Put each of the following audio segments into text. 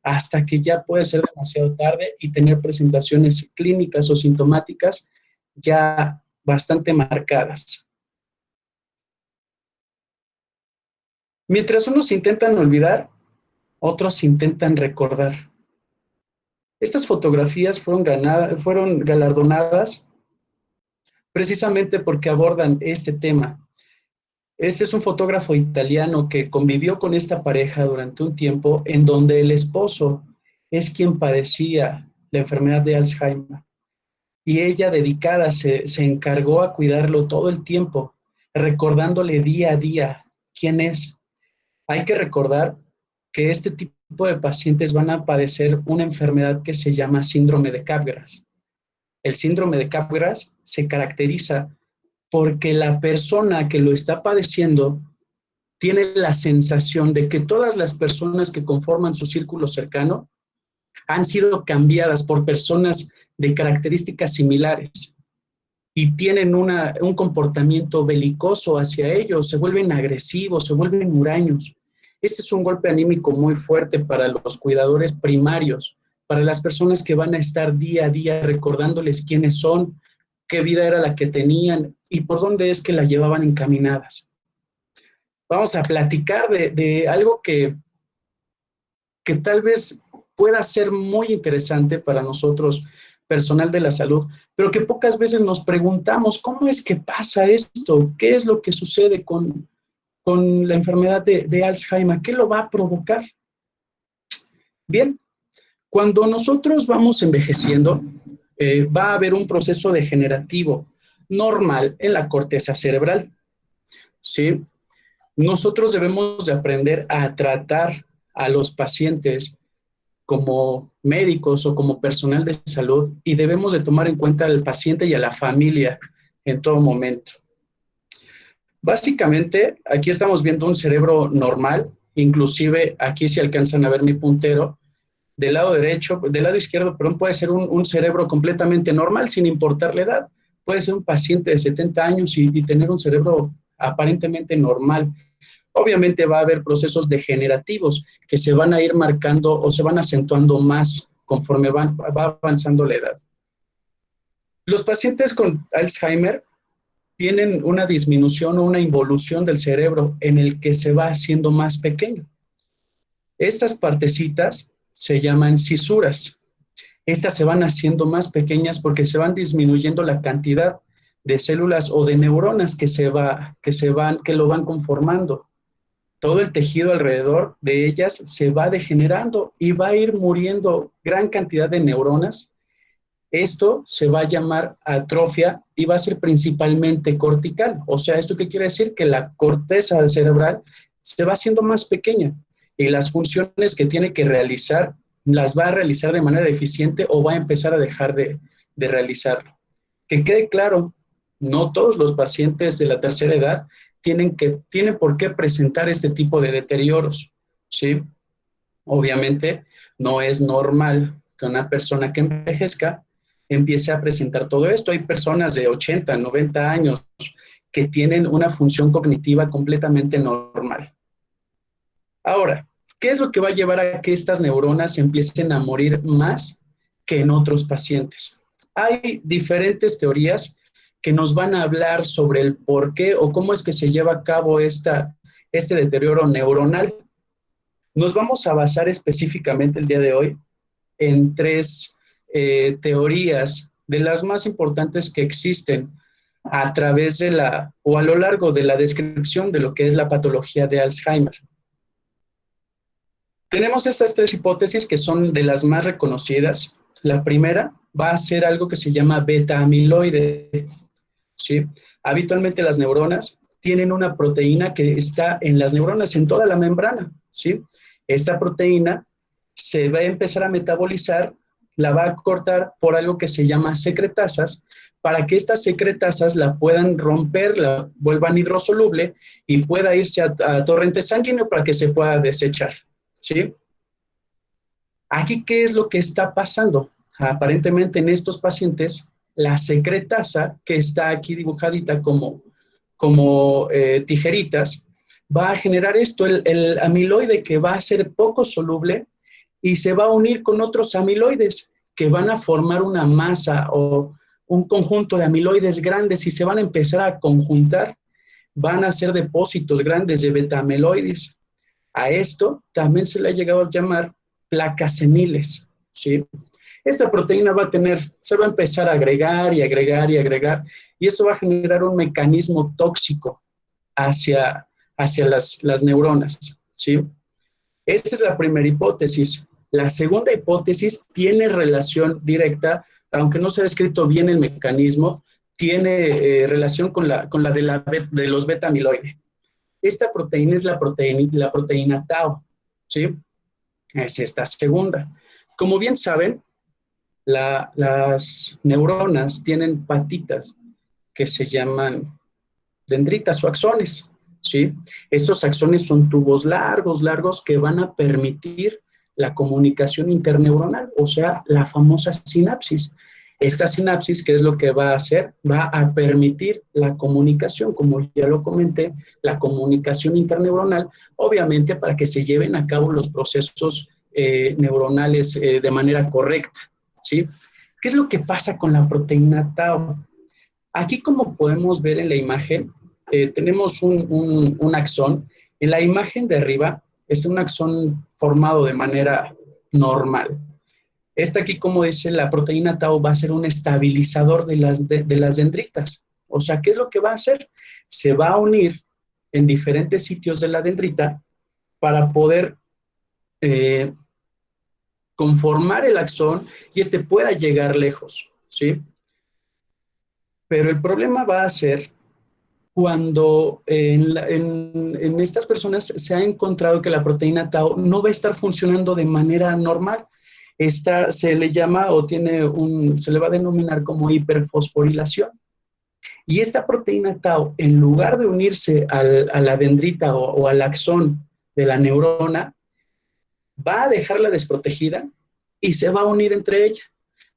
hasta que ya puede ser demasiado tarde y tener presentaciones clínicas o sintomáticas ya bastante marcadas. Mientras unos intentan olvidar, otros intentan recordar. Estas fotografías fueron galardonadas precisamente porque abordan este tema. Este es un fotógrafo italiano que convivió con esta pareja durante un tiempo en donde el esposo es quien padecía la enfermedad de Alzheimer y ella dedicada se encargó a cuidarlo todo el tiempo, recordándole día a día quién es. Hay que recordar que este tipo de pacientes van a padecer una enfermedad que se llama síndrome de Capgras. El síndrome de Capgras se caracteriza porque la persona que lo está padeciendo tiene la sensación de que todas las personas que conforman su círculo cercano han sido cambiadas por personas de características similares y tienen un comportamiento belicoso hacia ellos, se vuelven agresivos, se vuelven huraños. Este es un golpe anímico muy fuerte para los cuidadores primarios, para las personas que van a estar día a día recordándoles quiénes son, qué vida era la que tenían y por dónde es que la llevaban encaminadas. Vamos a platicar de algo que tal vez pueda ser muy interesante para nosotros, personal de la salud, pero que pocas veces nos preguntamos, ¿cómo es que pasa esto? ¿Qué es lo que sucede con la enfermedad de Alzheimer? ¿Qué lo va a provocar? Bien, cuando nosotros vamos envejeciendo, va a haber un proceso degenerativo normal en la corteza cerebral, ¿sí? Nosotros debemos de aprender a tratar a los pacientes como médicos o como personal de salud y debemos de tomar en cuenta al paciente y a la familia en todo momento. Básicamente, aquí estamos viendo un cerebro normal, inclusive aquí si alcanzan a ver mi puntero, del lado derecho, del lado izquierdo, perdón, puede ser un cerebro completamente normal sin importar la edad. Puede ser un paciente de 70 años y tener un cerebro aparentemente normal. Obviamente va a haber procesos degenerativos que se van a ir marcando o se van acentuando más conforme va avanzando la edad. Los pacientes con Alzheimer tienen una disminución o una involución del cerebro en el que se va haciendo más pequeño. Estas partecitas se llaman cisuras. Estas se van haciendo más pequeñas porque se van disminuyendo la cantidad de células o de neuronas que lo van conformando. Todo el tejido alrededor de ellas se va degenerando y va a ir muriendo gran cantidad de neuronas. Esto se va a llamar atrofia y va a ser principalmente cortical. O sea, ¿esto qué quiere decir? Que la corteza cerebral se va haciendo más pequeña y las funciones que tiene que realizar las va a realizar de manera deficiente o va a empezar a dejar de realizarlo. Que quede claro, no todos los pacientes de la tercera edad tienen por qué presentar este tipo de deterioros, ¿sí? Obviamente, no es normal que una persona que envejezca empiece a presentar todo esto. Hay personas de 80, 90 años que tienen una función cognitiva completamente normal. Ahora, ¿qué es lo que va a llevar a que estas neuronas empiecen a morir más que en otros pacientes? Hay diferentes teorías que nos van a hablar sobre el por qué o cómo es que se lleva a cabo este deterioro neuronal. Nos vamos a basar específicamente el día de hoy en tres teorías de las más importantes que existen a través o a lo largo de la descripción de lo que es la patología de Alzheimer. Tenemos estas tres hipótesis que son de las más reconocidas. La primera va a ser algo que se llama beta-amiloide, ¿sí? Habitualmente las neuronas tienen una proteína que está en las neuronas, en toda la membrana, ¿sí? Esta proteína se va a empezar a metabolizar, la va a cortar por algo que se llama secretasas, para que estas secretasas la puedan romper, la vuelvan hidrosoluble y pueda irse a torrente sanguíneo para que se pueda desechar, ¿sí? Aquí, ¿qué es lo que está pasando? Aparentemente en estos pacientes, la secretasa, que está aquí dibujadita como tijeritas, va a generar esto, el amiloide que va a ser poco soluble y se va a unir con otros amiloides que van a formar una masa o un conjunto de amiloides grandes y se van a empezar a conjuntar, van a ser depósitos grandes de beta-amiloides. A esto también se le ha llegado a llamar placas seniles, ¿sí? Esta proteína se va a empezar a agregar y agregar y agregar, y esto va a generar un mecanismo tóxico hacia las neuronas, ¿sí? Esta es la primera hipótesis. La segunda hipótesis tiene relación directa, aunque no se ha descrito bien el mecanismo, tiene relación con la de los beta-amiloide. Esta proteína es la proteína tau, ¿sí? Es esta segunda. Como bien saben, las neuronas tienen patitas que se llaman dendritas o axones, ¿sí? Estos axones son tubos largos, largos que van a permitir la comunicación interneuronal, o sea, la famosa sinapsis. Esta sinapsis, ¿qué es lo que va a hacer? Va a permitir la comunicación, como ya lo comenté, la comunicación interneuronal, obviamente para que se lleven a cabo los procesos neuronales de manera correcta, ¿sí? ¿Qué es lo que pasa con la proteína tau? Aquí, como podemos ver en la imagen, tenemos un axón. En la imagen de arriba es un axón formado de manera normal. Esta aquí, como dice, la proteína tau va a ser un estabilizador de las dendritas. O sea, ¿qué es lo que va a hacer? Se va a unir en diferentes sitios de la dendrita para poder conformar el axón y este pueda llegar lejos, ¿sí? Pero el problema va a ser cuando en estas personas se ha encontrado que la proteína tau no va a estar funcionando de manera normal. Esta se le llama o se le va a denominar como hiperfosforilación. Y esta proteína tau, en lugar de unirse a la dendrita o al axón de la neurona, va a dejarla desprotegida y se va a unir entre ella.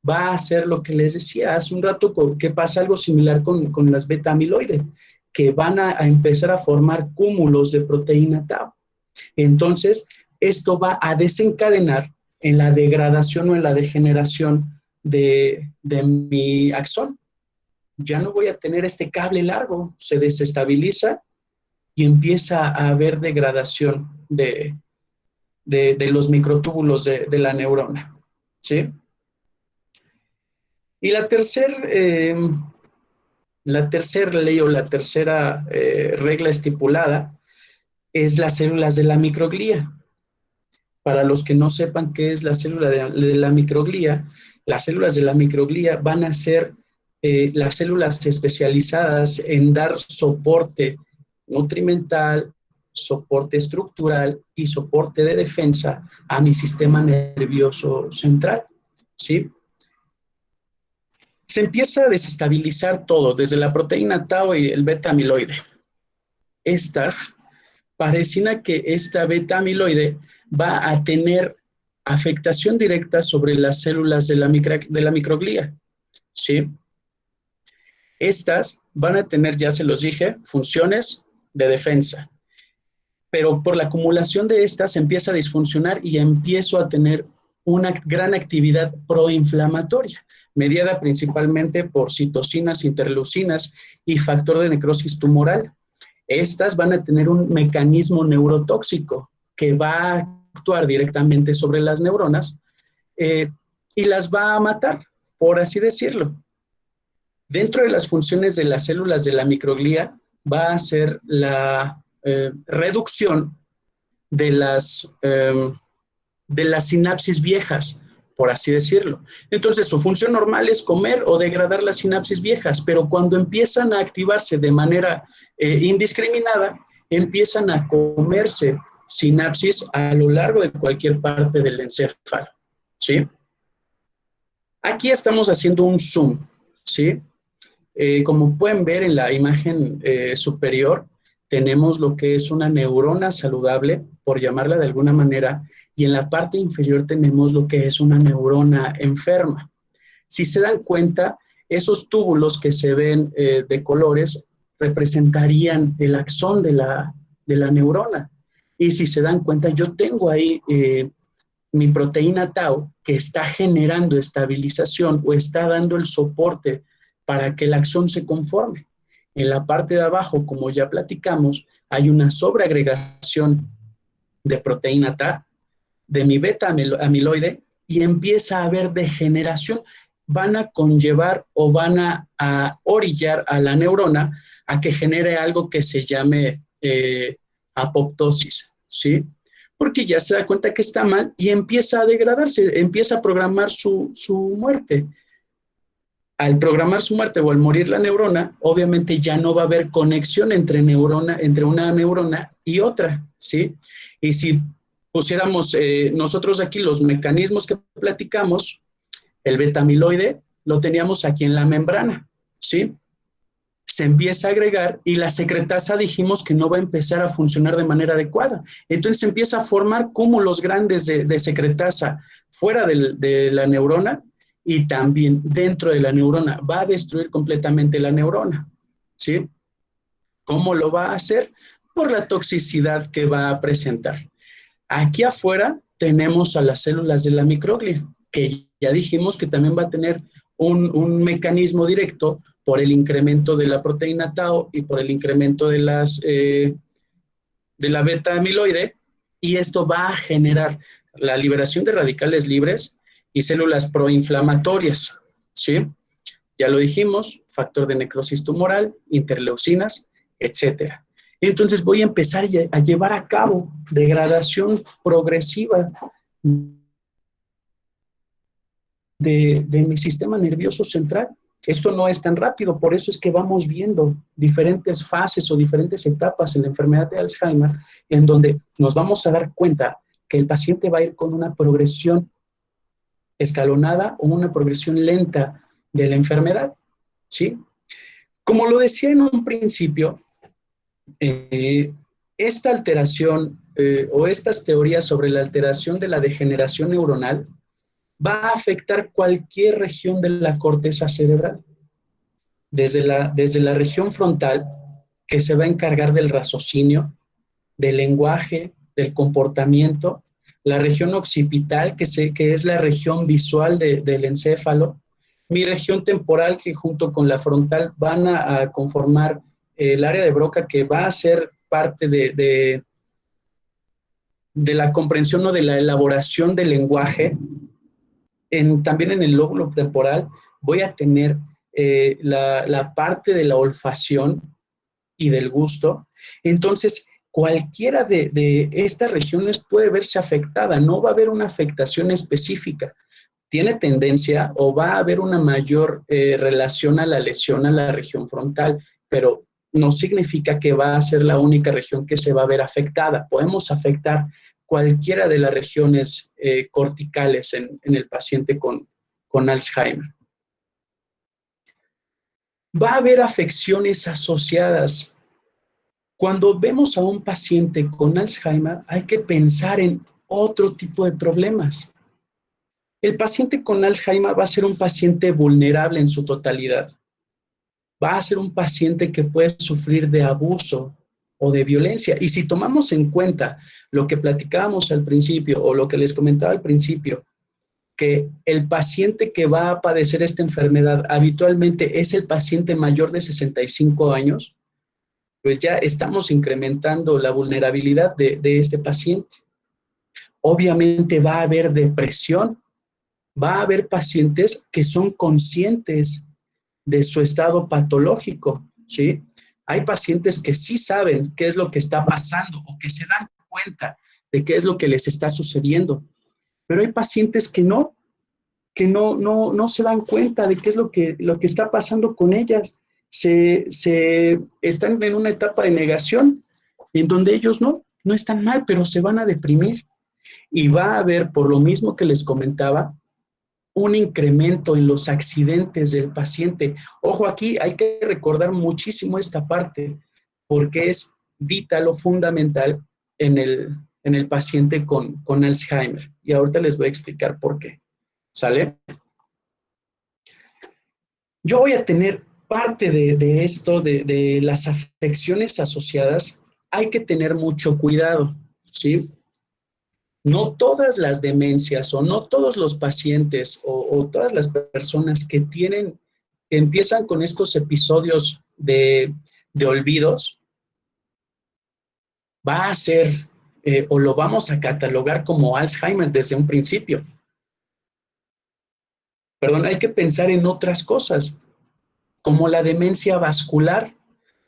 Va a hacer lo que les decía hace un rato, que pasa algo similar con las beta-amiloide, que van a empezar a formar cúmulos de proteína tau. Entonces, esto va a desencadenar en la degradación o en la degeneración de mi axón. Ya no voy a tener este cable largo, se desestabiliza y empieza a haber degradación de los microtúbulos de la neurona, ¿sí? Y la tercera ley o la tercera regla estipulada es las células de la microglía. Para los que no sepan qué es la célula de la microglía, las células de la microglía van a ser las células especializadas en dar soporte nutrimental, soporte estructural y soporte de defensa a mi sistema nervioso central, ¿sí? Se empieza a desestabilizar todo, desde la proteína tau y el beta-amiloide. Parecina que esta beta-amiloide va a tener afectación directa sobre las células de la microglía, ¿sí? Estas van a tener, ya se los dije, funciones de defensa, pero por la acumulación de estas empieza a disfuncionar y empiezo a tener una gran actividad proinflamatoria, mediada principalmente por citocinas, interleucinas y factor de necrosis tumoral. Estas van a tener un mecanismo neurotóxico que va a actuar directamente sobre las neuronas y las va a matar, por así decirlo. Dentro de las funciones de las células de la microglía va a ser la reducción de las sinapsis viejas, por así decirlo. Entonces, su función normal es comer o degradar las sinapsis viejas, pero cuando empiezan a activarse de manera indiscriminada, empiezan a comerse sinapsis a lo largo de cualquier parte del encéfalo, ¿sí? Aquí estamos haciendo un zoom, ¿sí? Como pueden ver en la imagen superior, tenemos lo que es una neurona saludable, por llamarla de alguna manera, y en la parte inferior tenemos lo que es una neurona enferma. Si se dan cuenta, esos túbulos que se ven de colores representarían el axón de la neurona. Y si se dan cuenta, yo tengo ahí mi proteína tau, que está generando estabilización o está dando el soporte para que el axón se conforme. En la parte de abajo, como ya platicamos, hay una sobreagregación de proteína tau, de mi beta amiloide, y empieza a haber degeneración. Van a conllevar o van a orillar a la neurona a que genere algo que se llame apoptosis, ¿sí? Porque ya se da cuenta que está mal y empieza a degradarse, empieza a programar su muerte. Al programar su muerte o al morir la neurona, obviamente ya no va a haber conexión entre una neurona y otra, ¿sí? Y si pusiéramos nosotros aquí los mecanismos que platicamos, el beta-amiloide lo teníamos aquí en la membrana, ¿sí? Se empieza a agregar y la secretasa dijimos que no va a empezar a funcionar de manera adecuada. Entonces se empieza a formar cúmulos grandes de secretasa fuera de la neurona y también dentro de la neurona. Va a destruir completamente la neurona, ¿sí? ¿Cómo lo va a hacer? Por la toxicidad que va a presentar. Aquí afuera tenemos a las células de la microglia, que ya dijimos que también va a tener un mecanismo directo por el incremento de la proteína tau y por el incremento de la beta amiloide, y esto va a generar la liberación de radicales libres y células proinflamatorias, ¿sí? Ya lo dijimos, factor de necrosis tumoral, interleucinas, etcétera. Entonces voy a empezar a llevar a cabo degradación progresiva de mi sistema nervioso central. Esto no es tan rápido, por eso es que vamos viendo diferentes fases o diferentes etapas en la enfermedad de Alzheimer, en donde nos vamos a dar cuenta que el paciente va a ir con una progresión escalonada o una progresión lenta de la enfermedad, ¿sí? Como lo decía en un principio, esta alteración o estas teorías sobre la alteración de la degeneración neuronal va a afectar cualquier región de la corteza cerebral, desde la región frontal, que se va a encargar del raciocinio, del lenguaje, del comportamiento, la región occipital, que es la región visual del encéfalo, mi región temporal, que junto con la frontal van a conformar el área de Broca, que va a ser parte de la comprensión o de la elaboración del lenguaje. También en el lóbulo temporal voy a tener la parte de la olfacción y del gusto. Entonces, cualquiera de estas regiones puede verse afectada, no va a haber una afectación específica. Tiene tendencia o va a haber una mayor relación a la lesión a la región frontal, pero no significa que va a ser la única región que se va a ver afectada. Podemos afectar cualquiera de las regiones corticales en el paciente con Alzheimer. Va a haber afecciones asociadas. Cuando vemos a un paciente con Alzheimer, hay que pensar en otro tipo de problemas. El paciente con Alzheimer va a ser un paciente vulnerable en su totalidad. Va a ser un paciente que puede sufrir de abuso o de violencia. Y si tomamos en cuenta lo que platicábamos al principio o lo que les comentaba al principio, que el paciente que va a padecer esta enfermedad habitualmente es el paciente mayor de 65 años, pues ya estamos incrementando la vulnerabilidad de este paciente. Obviamente va a haber depresión, va a haber pacientes que son conscientes de su estado patológico, ¿sí? Hay pacientes que sí saben qué es lo que está pasando o que se dan cuenta de qué es lo que les está sucediendo, pero hay pacientes que no se dan cuenta de qué es lo que está pasando con ellas. Se están en una etapa de negación en donde ellos no están mal, pero se van a deprimir. Y va a haber, por lo mismo que les comentaba, un incremento en los accidentes del paciente. Ojo, aquí hay que recordar muchísimo esta parte, porque es vital o fundamental en el paciente con Alzheimer. Y ahorita les voy a explicar por qué. ¿Sale? Yo voy a tener parte de esto, de las afecciones asociadas. Hay que tener mucho cuidado, ¿sí? No todas las demencias o no todos los pacientes o todas las personas que empiezan con estos episodios de olvidos, va a ser o lo vamos a catalogar como Alzheimer desde un principio. Perdón, hay que pensar en otras cosas, como la demencia vascular.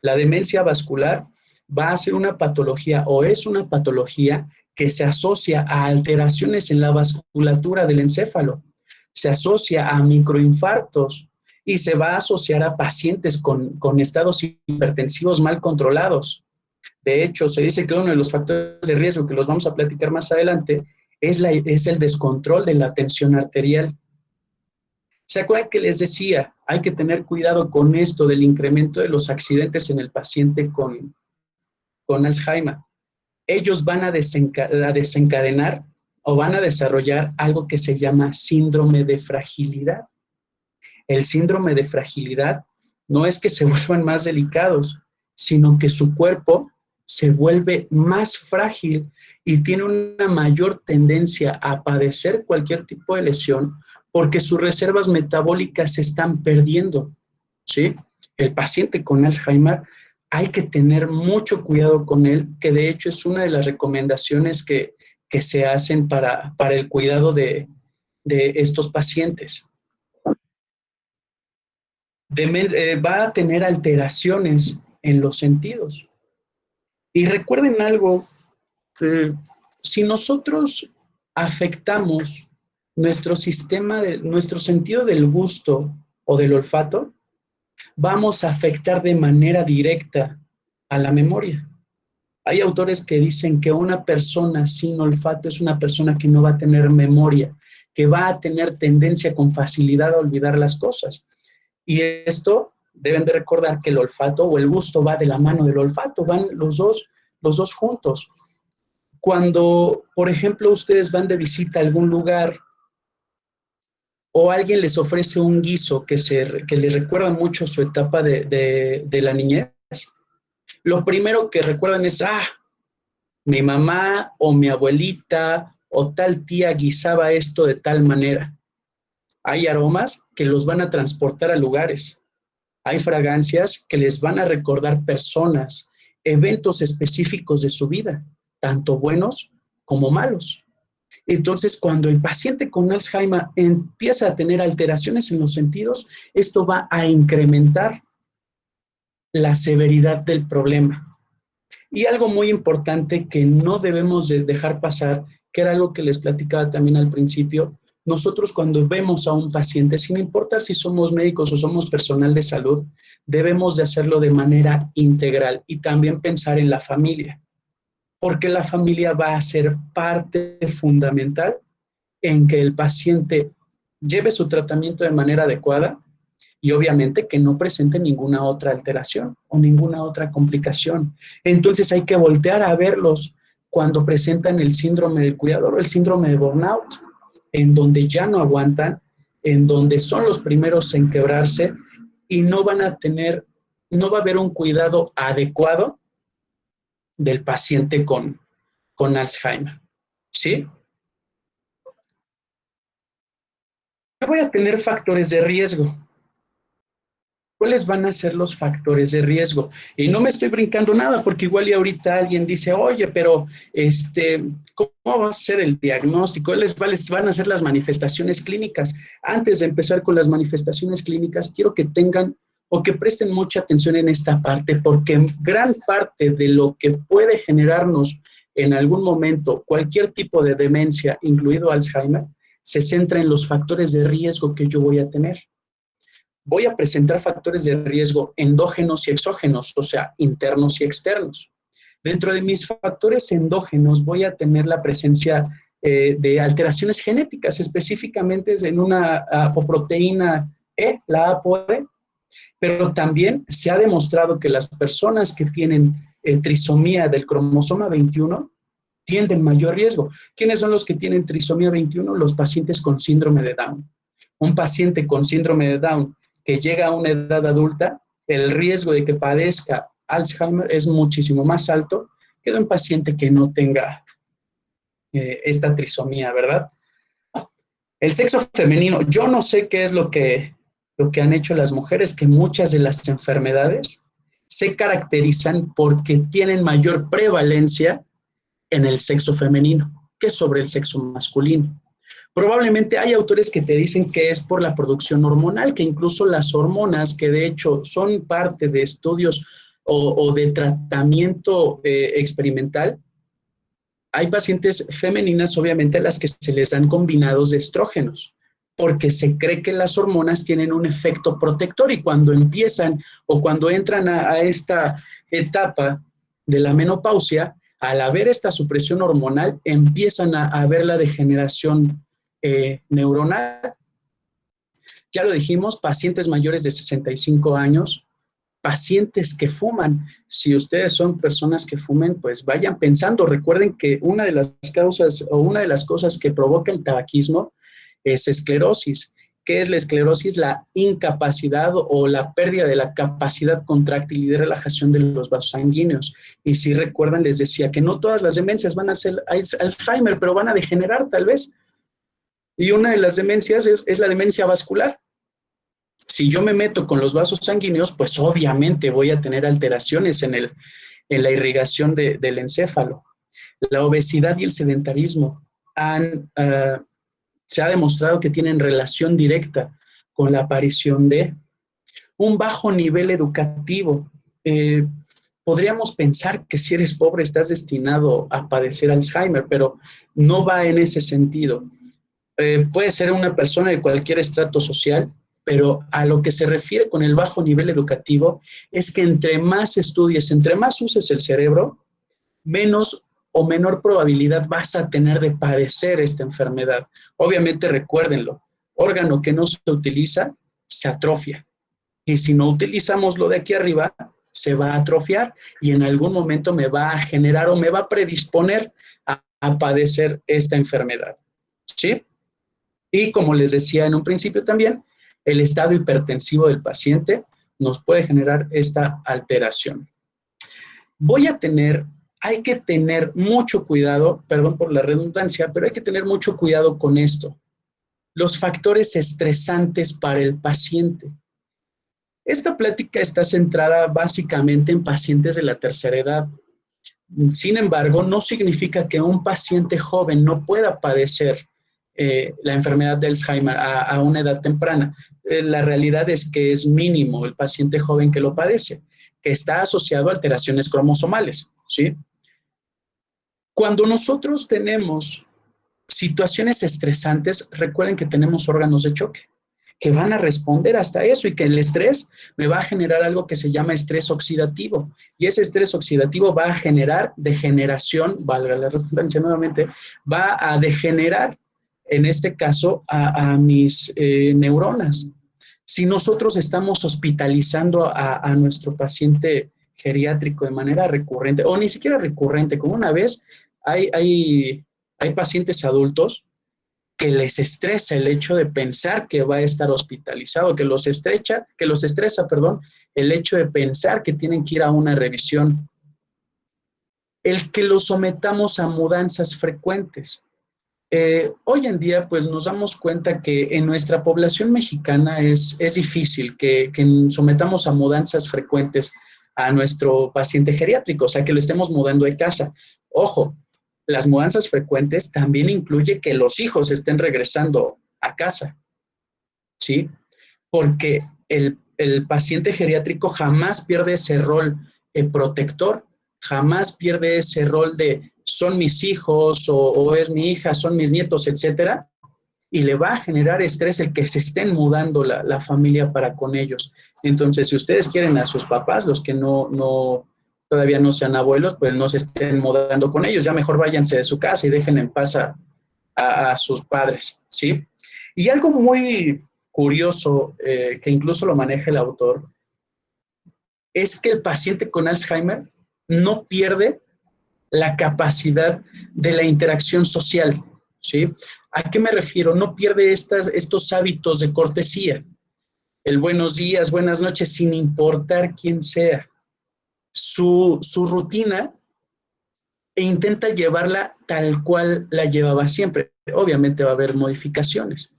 La demencia vascular va a ser una patología o es una patología que se asocia a alteraciones en la vasculatura del encéfalo, se asocia a microinfartos y se va a asociar a pacientes con estados hipertensivos mal controlados. De hecho, se dice que uno de los factores de riesgo, que los vamos a platicar más adelante, es el descontrol de la tensión arterial. ¿Se acuerdan que les decía? Hay que tener cuidado con esto del incremento de los accidentes en el paciente con Alzheimer. Ellos van a desencadenar o van a desarrollar algo que se llama síndrome de fragilidad. El síndrome de fragilidad no es que se vuelvan más delicados, sino que su cuerpo se vuelve más frágil y tiene una mayor tendencia a padecer cualquier tipo de lesión porque sus reservas metabólicas se están perdiendo, ¿sí? El paciente con Alzheimer hay que tener mucho cuidado con él, que de hecho es una de las recomendaciones que se hacen para el cuidado de estos pacientes. Va a tener alteraciones en los sentidos. Y recuerden algo, si nosotros afectamos nuestro nuestro sentido del gusto o del olfato, vamos a afectar de manera directa a la memoria. Hay autores que dicen que una persona sin olfato es una persona que no va a tener memoria, que va a tener tendencia con facilidad a olvidar las cosas. Y esto deben de recordar que el olfato o el gusto va de la mano del olfato, van los dos juntos. Cuando, por ejemplo, ustedes van de visita a algún lugar o alguien les ofrece un guiso que les recuerda mucho su etapa de la niñez, lo primero que recuerdan es, mi mamá o mi abuelita o tal tía guisaba esto de tal manera. Hay aromas que los van a transportar a lugares. Hay fragancias que les van a recordar personas, eventos específicos de su vida, tanto buenos como malos. Entonces, cuando el paciente con Alzheimer empieza a tener alteraciones en los sentidos, esto va a incrementar la severidad del problema. Y algo muy importante que no debemos de dejar pasar, que era algo que les platicaba también al principio, nosotros cuando vemos a un paciente, sin importar si somos médicos o somos personal de salud, debemos de hacerlo de manera integral y también pensar en la familia, porque la familia va a ser parte fundamental en que el paciente lleve su tratamiento de manera adecuada y obviamente que no presente ninguna otra alteración o ninguna otra complicación. Entonces hay que voltear a verlos cuando presentan el síndrome del cuidador o el síndrome de burnout, en donde ya no aguantan, en donde son los primeros en quebrarse y no va a haber un cuidado adecuado del paciente con Alzheimer. ¿Sí? Yo voy a tener factores de riesgo. ¿Cuáles van a ser los factores de riesgo? Y no me estoy brincando nada, porque igual y ahorita alguien dice, oye, pero ¿cómo va a ser el diagnóstico? ¿Cuáles van a ser las manifestaciones clínicas? Antes de empezar con las manifestaciones clínicas, quiero que tengan o que presten mucha atención en esta parte, porque gran parte de lo que puede generarnos en algún momento cualquier tipo de demencia, incluido Alzheimer, se centra en los factores de riesgo que yo voy a tener. Voy a presentar factores de riesgo endógenos y exógenos, o sea, internos y externos. Dentro de mis factores endógenos voy a tener la presencia de alteraciones genéticas, específicamente en una apoproteína E, la ApoE, pero también se ha demostrado que las personas que tienen trisomía del cromosoma 21 tienen mayor riesgo. ¿Quiénes son los que tienen trisomía 21? Los pacientes con síndrome de Down. Un paciente con síndrome de Down que llega a una edad adulta, el riesgo de que padezca Alzheimer es muchísimo más alto que de un paciente que no tenga esta trisomía, ¿verdad? El sexo femenino, yo no sé qué es lo que han hecho las mujeres, que muchas de las enfermedades se caracterizan porque tienen mayor prevalencia en el sexo femenino que sobre el sexo masculino. Probablemente hay autores que te dicen que es por la producción hormonal, que incluso las hormonas, que de hecho son parte de estudios o de tratamiento experimental, hay pacientes femeninas, obviamente, a las que se les dan combinados de estrógenos, porque se cree que las hormonas tienen un efecto protector y cuando empiezan o cuando entran a esta etapa de la menopausia, al haber esta supresión hormonal, empiezan a haber la degeneración neuronal. Ya lo dijimos, pacientes mayores de 65 años, pacientes que fuman. Si ustedes son personas que fumen, pues vayan pensando. Recuerden que una de las causas o una de las cosas que provoca el tabaquismo es esclerosis. ¿Qué es la esclerosis? La incapacidad o la pérdida de la capacidad contráctil y de relajación de los vasos sanguíneos. Y si recuerdan, les decía que no todas las demencias van a ser Alzheimer, pero van a degenerar tal vez. Y una de las demencias es la demencia vascular. Si yo me meto con los vasos sanguíneos, pues obviamente voy a tener alteraciones en la irrigación del encéfalo. La obesidad y el sedentarismo se ha demostrado que tienen relación directa con la aparición de un bajo nivel educativo. Podríamos pensar que si eres pobre estás destinado a padecer Alzheimer, pero no va en ese sentido. Puede ser una persona de cualquier estrato social, pero a lo que se refiere con el bajo nivel educativo es que entre más estudies, entre más uses el cerebro, menos o menor probabilidad vas a tener de padecer esta enfermedad. Obviamente, recuérdenlo, órgano que no se utiliza se atrofia. Y si no utilizamos lo de aquí arriba, se va a atrofiar y en algún momento me va a generar o me va a predisponer a padecer esta enfermedad. ¿Sí? Y como les decía en un principio también, el estado hipertensivo del paciente nos puede generar esta alteración. Hay que tener mucho cuidado, perdón por la redundancia, pero hay que tener mucho cuidado con esto. Los factores estresantes para el paciente. Esta plática está centrada básicamente en pacientes de la tercera edad. Sin embargo, no significa que un paciente joven no pueda padecer la enfermedad de Alzheimer a una edad temprana. La realidad es que es mínimo el paciente joven que lo padece, que está asociado a alteraciones cromosomales, ¿sí? Cuando nosotros tenemos situaciones estresantes, recuerden que tenemos órganos de choque que van a responder hasta eso y que el estrés me va a generar algo que se llama estrés oxidativo. Y ese estrés oxidativo va a generar degeneración, valga la redundancia nuevamente, va a degenerar, en este caso, a mis neuronas. Si nosotros estamos hospitalizando a nuestro paciente geriátrico de manera recurrente, o ni siquiera recurrente, como una vez, hay pacientes adultos que les estresa el hecho de pensar que va a estar hospitalizado, que los estresa, perdón, el hecho de pensar que tienen que ir a una revisión. El que los sometamos a mudanzas frecuentes. Hoy en día, pues nos damos cuenta que en nuestra población mexicana es difícil que sometamos a mudanzas frecuentes a nuestro paciente geriátrico, o sea, que lo estemos mudando de casa. Ojo, las mudanzas frecuentes también incluye que los hijos estén regresando a casa, ¿sí? Porque el paciente geriátrico jamás pierde ese rol protector, jamás pierde ese rol de son mis hijos o es mi hija, son mis nietos, etcétera, y le va a generar estrés el que se estén mudando la familia para con ellos. Entonces, si ustedes quieren a sus papás, los que todavía no sean abuelos, pues no se estén mudando con ellos, ya mejor váyanse de su casa y dejen en paz a sus padres, ¿sí? Y algo muy curioso, que incluso lo maneja el autor, es que el paciente con Alzheimer no pierde la capacidad de la interacción social, ¿sí? ¿A qué me refiero? No pierde estos hábitos de cortesía, el buenos días, buenas noches, sin importar quién sea. Su rutina e intenta llevarla tal cual la llevaba siempre. Obviamente va a haber modificaciones,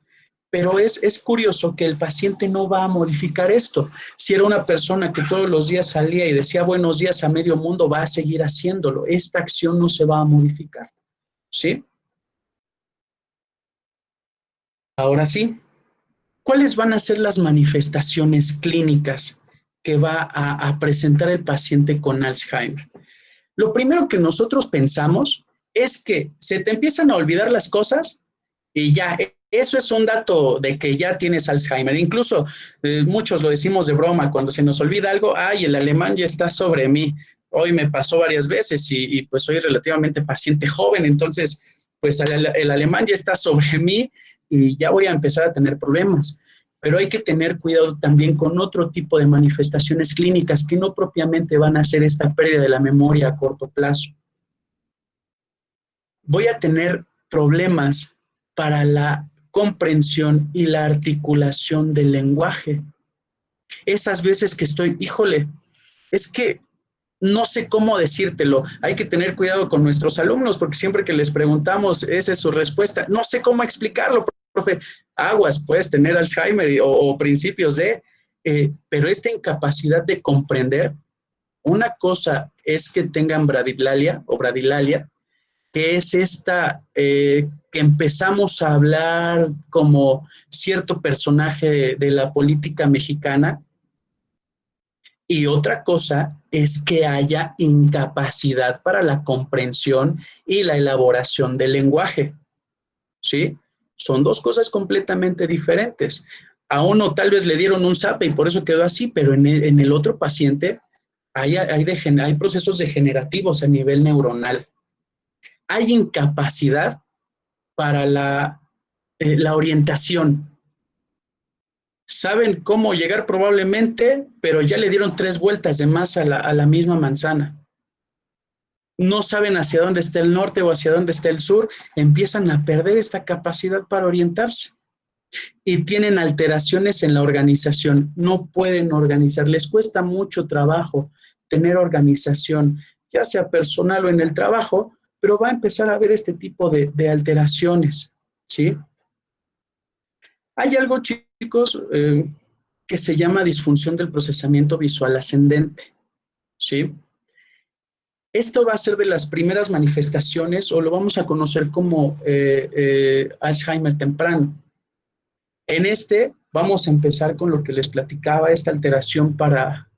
pero es curioso que el paciente no va a modificar esto. Si era una persona que todos los días salía y decía buenos días a medio mundo, va a seguir haciéndolo. Esta acción no se va a modificar, ¿sí? Ahora sí, ¿cuáles van a ser las manifestaciones clínicas que va a presentar el paciente con Alzheimer? Lo primero que nosotros pensamos es que se te empiezan a olvidar las cosas y ya, eso es un dato de que ya tienes Alzheimer. Incluso muchos lo decimos de broma, cuando se nos olvida algo, ay, el alemán ya está sobre mí. Hoy me pasó varias veces pues soy relativamente paciente joven, entonces pues el alemán ya está sobre mí y ya voy a empezar a tener problemas. Pero hay que tener cuidado también con otro tipo de manifestaciones clínicas que no propiamente van a ser esta pérdida de la memoria a corto plazo. Voy a tener problemas para la comprensión y la articulación del lenguaje. Esas veces que estoy, híjole, es que no sé cómo decírtelo. Hay que tener cuidado con nuestros alumnos porque siempre que les preguntamos, esa es su respuesta. No sé cómo explicarlo, profe. Aguas, puedes tener Alzheimer o principios de, pero esta incapacidad de comprender, una cosa es que tengan bradilalia o bradilalia, que es esta que empezamos a hablar como cierto personaje de la política mexicana, y otra cosa es que haya incapacidad para la comprensión y la elaboración del lenguaje, ¿sí? Son dos cosas completamente diferentes. A uno tal vez le dieron un zape y por eso quedó así, pero en el otro paciente hay procesos degenerativos a nivel neuronal. Hay incapacidad para la orientación. Saben cómo llegar probablemente, pero ya le dieron 3 vueltas de más a la misma manzana. No saben hacia dónde está el norte o hacia dónde está el sur, empiezan a perder esta capacidad para orientarse y tienen alteraciones en la organización, no pueden organizar, les cuesta mucho trabajo tener organización, ya sea personal o en el trabajo, pero va a empezar a haber este tipo de alteraciones, ¿sí? Hay algo, chicos, que se llama disfunción del procesamiento visual ascendente, ¿sí? Esto va a ser de las primeras manifestaciones o lo vamos a conocer como Alzheimer temprano. En este vamos a empezar con lo que les platicaba, esta alteración para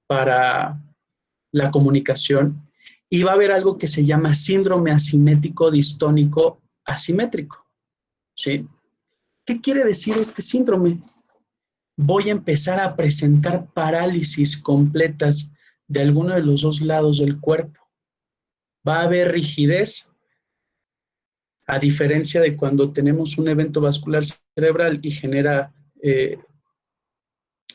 la comunicación y va a haber algo que se llama síndrome asimétrico distónico asimétrico, ¿sí? ¿Qué quiere decir este síndrome? Voy a empezar a presentar parálisis completas de alguno de los dos lados del cuerpo. Va a haber rigidez, a diferencia de cuando tenemos un evento vascular cerebral y genera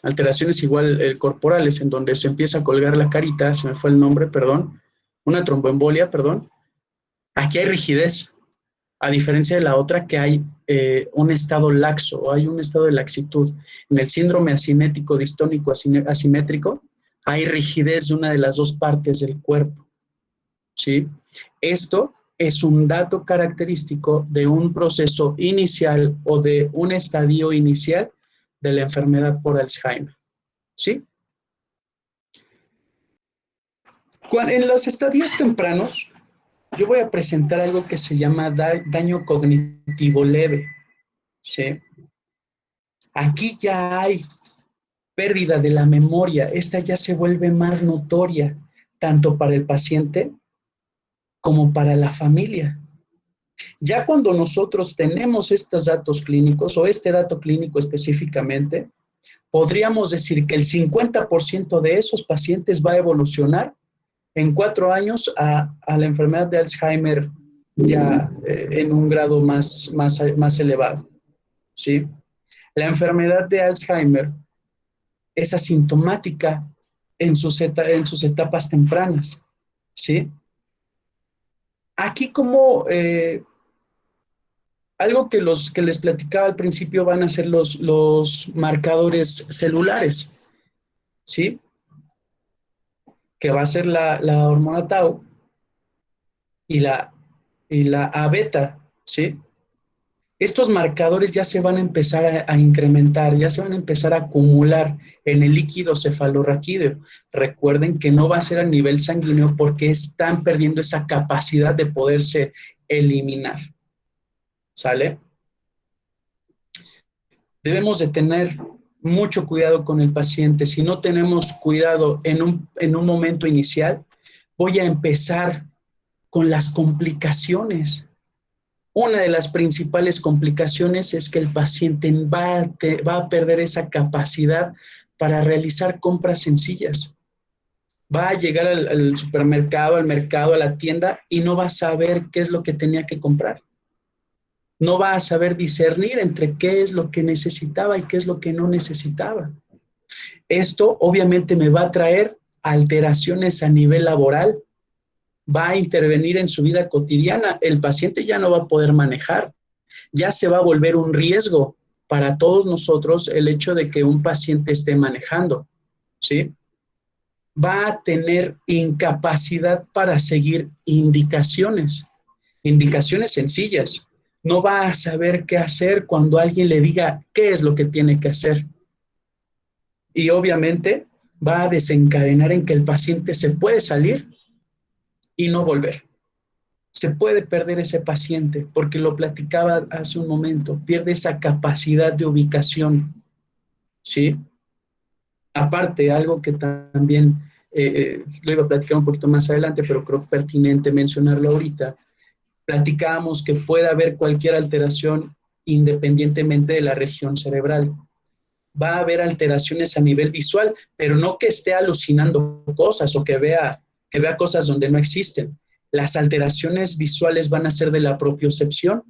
alteraciones igual corporales, en donde se empieza a colgar la carita, se me fue el nombre, perdón, una tromboembolia, perdón. Aquí hay rigidez, a diferencia de la otra que hay un estado laxo, o hay un estado de laxitud. En el síndrome asimétrico distónico asimétrico hay rigidez de una de las dos partes del cuerpo, ¿sí? Esto es un dato característico de un proceso inicial o de un estadio inicial de la enfermedad por Alzheimer, ¿sí? En los estadios tempranos, yo voy a presentar algo que se llama daño cognitivo leve, ¿sí? Aquí ya hay pérdida de la memoria, esta ya se vuelve más notoria, tanto para el paciente como para la familia. Ya cuando nosotros tenemos estos datos clínicos o este dato clínico específicamente, podríamos decir que el 50% de esos pacientes va a evolucionar en 4 años a la enfermedad de Alzheimer ya en un grado más elevado, ¿sí? La enfermedad de Alzheimer es asintomática en sus etapas tempranas, ¿sí? Aquí como algo que les platicaba al principio van a ser los marcadores celulares, ¿sí? Que va a ser la hormona tau, y la A beta, ¿sí? Estos marcadores ya se van a empezar a incrementar, ya se van a empezar a acumular en el líquido cefalorraquídeo. Recuerden que no va a ser a nivel sanguíneo porque están perdiendo esa capacidad de poderse eliminar. ¿Sale? Debemos de tener mucho cuidado con el paciente. Si no tenemos cuidado en un momento inicial, voy a empezar con las complicaciones. Una de las principales complicaciones es que el paciente va a perder esa capacidad para realizar compras sencillas. Va a llegar al supermercado, al mercado, a la tienda y no va a saber qué es lo que tenía que comprar. No va a saber discernir entre qué es lo que necesitaba y qué es lo que no necesitaba. Esto obviamente me va a traer alteraciones a nivel laboral, va a intervenir en su vida cotidiana. El paciente ya no va a poder manejar, ya se va a volver un riesgo para todos nosotros el hecho de que un paciente esté manejando, ¿sí? Va a tener incapacidad para seguir indicaciones sencillas. No va a saber qué hacer cuando alguien le diga qué es lo que tiene que hacer. Y obviamente va a desencadenar en que el paciente se puede salir y no volver. Se puede perder ese paciente, porque lo platicaba hace un momento, pierde esa capacidad de ubicación, ¿sí? Aparte, algo que también lo iba a platicar un poquito más adelante, pero creo pertinente mencionarlo ahorita, platicábamos que puede haber cualquier alteración independientemente de la región cerebral. Va a haber alteraciones a nivel visual, pero no que esté alucinando cosas o que vea cosas donde no existen. Las alteraciones visuales van a ser de la propiocepción,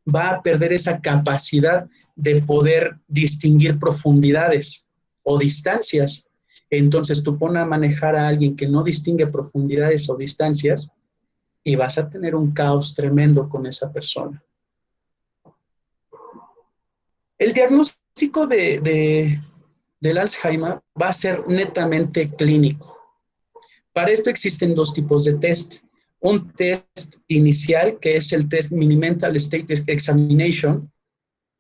va a perder esa capacidad de poder distinguir profundidades o distancias. Entonces tú pones a manejar a alguien que no distingue profundidades o distancias y vas a tener un caos tremendo con esa persona. El diagnóstico del Alzheimer va a ser netamente clínico. Para esto existen dos tipos de test. Un test inicial, que es el test Mini-Mental State Examination,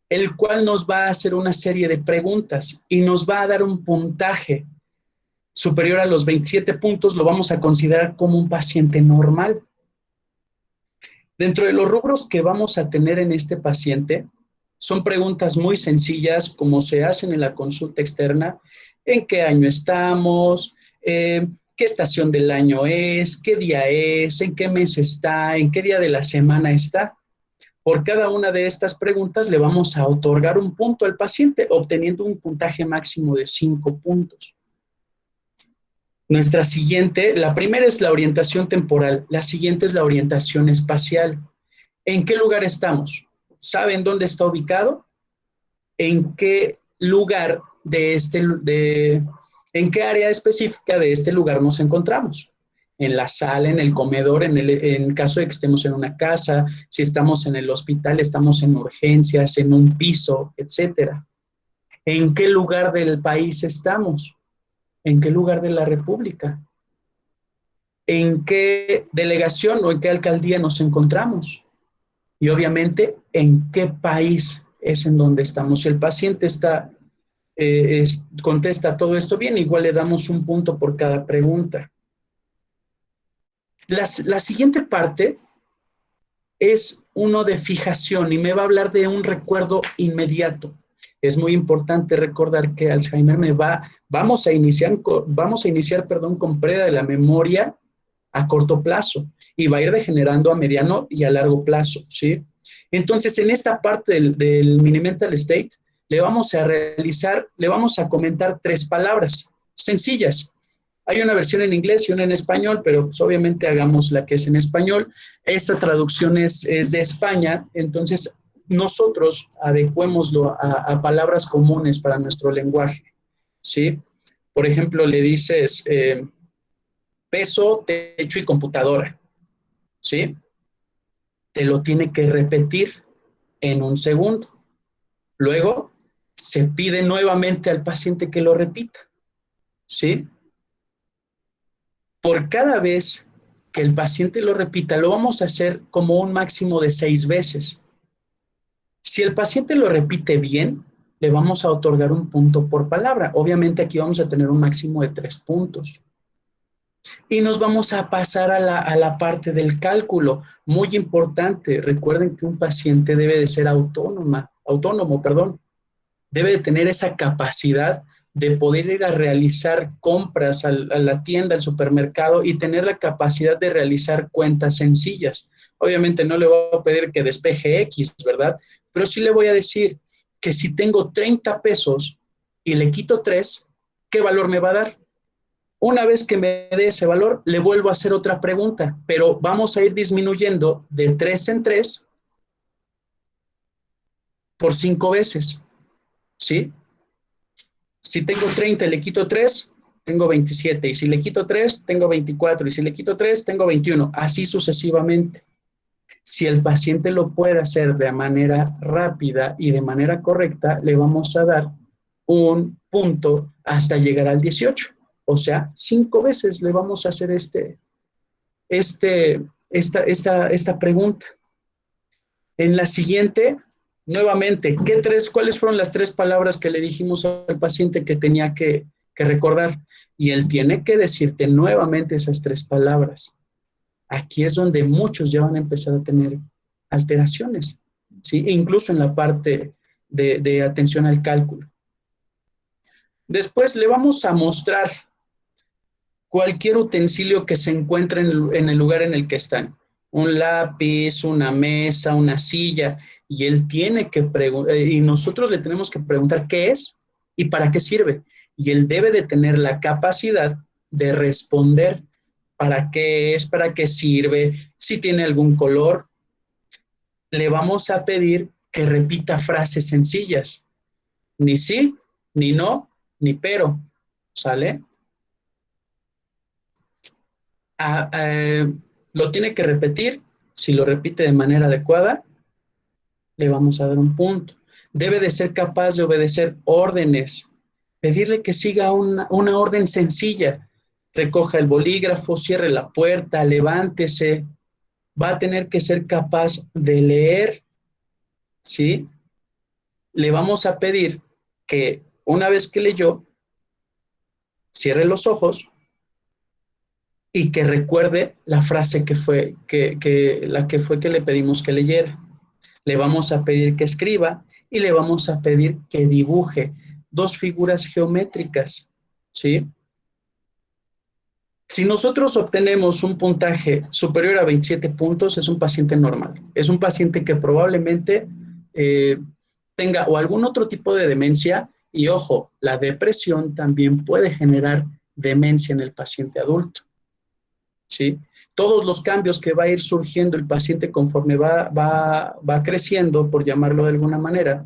el cual nos va a hacer una serie de preguntas y nos va a dar un puntaje superior a los 27 puntos, lo vamos a considerar como un paciente normal. Dentro de los rubros que vamos a tener en este paciente, son preguntas muy sencillas, como se hacen en la consulta externa: ¿en qué año estamos? ¿Qué estación del año es? ¿Qué día es? ¿En qué mes está? ¿En qué día de la semana está? Por cada una de estas preguntas le vamos a otorgar un punto al paciente, obteniendo un puntaje máximo de 5 puntos. Nuestra siguiente, la primera es la orientación temporal, la siguiente es la orientación espacial. ¿En qué lugar estamos? ¿Saben dónde está ubicado? ¿En qué lugar en qué área específica de este lugar nos encontramos? En la sala, en el comedor, en caso de que estemos en una casa, si estamos en el hospital, estamos en urgencias, en un piso, etcétera. ¿En qué lugar del país estamos? ¿En qué lugar de la República? ¿En qué delegación o en qué alcaldía nos encontramos? Y obviamente, ¿en qué país es en donde estamos? Si el paciente contesta todo esto bien, igual le damos un punto por cada pregunta. La siguiente parte es uno de fijación y me va a hablar de un recuerdo inmediato. Es muy importante recordar que Alzheimer vamos a iniciar con pérdida de la memoria a corto plazo y va a ir degenerando a mediano y a largo plazo, ¿sí? Entonces, en esta parte del Mini-Mental State, le vamos a comentar 3 palabras sencillas. Hay una versión en inglés y una en español, pero pues obviamente hagamos la que es en español. Esta traducción es de España, entonces nosotros adecuémoslo a palabras comunes para nuestro lenguaje, ¿sí? Por ejemplo, le dices peso, techo y computadora, ¿sí? Te lo tiene que repetir en un segundo. Luego, se pide nuevamente al paciente que lo repita, ¿sí? Por cada vez que el paciente lo repita, lo vamos a hacer como un máximo de 6 veces. Si el paciente lo repite bien, le vamos a otorgar un punto por palabra. Obviamente aquí vamos a tener un máximo de 3 puntos. Y nos vamos a pasar a la parte del cálculo. Muy importante, recuerden que un paciente debe de ser autónomo, perdón. Debe de tener esa capacidad de poder ir a realizar compras a la tienda, al supermercado y tener la capacidad de realizar cuentas sencillas. Obviamente no le voy a pedir que despeje X, ¿verdad? Pero sí le voy a decir que si tengo 30 pesos y le quito 3, ¿qué valor me va a dar? Una vez que me dé ese valor, le vuelvo a hacer otra pregunta, pero vamos a ir disminuyendo de 3 en 3 por 5 veces, ¿sí? Si tengo 30 y le quito 3, tengo 27. Y si le quito 3, tengo 24. Y si le quito 3, tengo 21. Así sucesivamente. Si el paciente lo puede hacer de manera rápida y de manera correcta, le vamos a dar un punto hasta llegar al 18. O sea, 5 veces le vamos a hacer esta pregunta. En la siguiente, nuevamente, ¿cuáles fueron las 3 palabras que le dijimos al paciente que tenía que recordar? Y él tiene que decirte nuevamente esas 3 palabras. Aquí es donde muchos ya van a empezar a tener alteraciones, ¿sí? E incluso en la parte de atención al cálculo. Después le vamos a mostrar cualquier utensilio que se encuentre en el lugar en el que están. Un lápiz, una mesa, una silla, y él tiene que preguntar, y nosotros le tenemos que preguntar qué es y para qué sirve. Y él debe de tener la capacidad de responder para qué es, para qué sirve, si tiene algún color. Le vamos a pedir que repita frases sencillas. Ni sí, ni no, ni pero. ¿Sale? Lo tiene que repetir. Si lo repite de manera adecuada, le vamos a dar un punto. Debe de ser capaz de obedecer órdenes. Pedirle que siga una orden sencilla. Recoja el bolígrafo, cierre la puerta, levántese. Va a tener que ser capaz de leer, ¿sí? Le vamos a pedir que una vez que leyó, cierre los ojos y que recuerde la frase que fue que le pedimos que leyera. Le vamos a pedir que escriba y le vamos a pedir que dibuje 2 figuras geométricas, ¿sí? Si nosotros obtenemos un puntaje superior a 27 puntos, es un paciente normal. Es un paciente que probablemente tenga o algún otro tipo de demencia. Y ojo, la depresión también puede generar demencia en el paciente adulto, ¿sí? Todos los cambios que va a ir surgiendo el paciente conforme va creciendo, por llamarlo de alguna manera,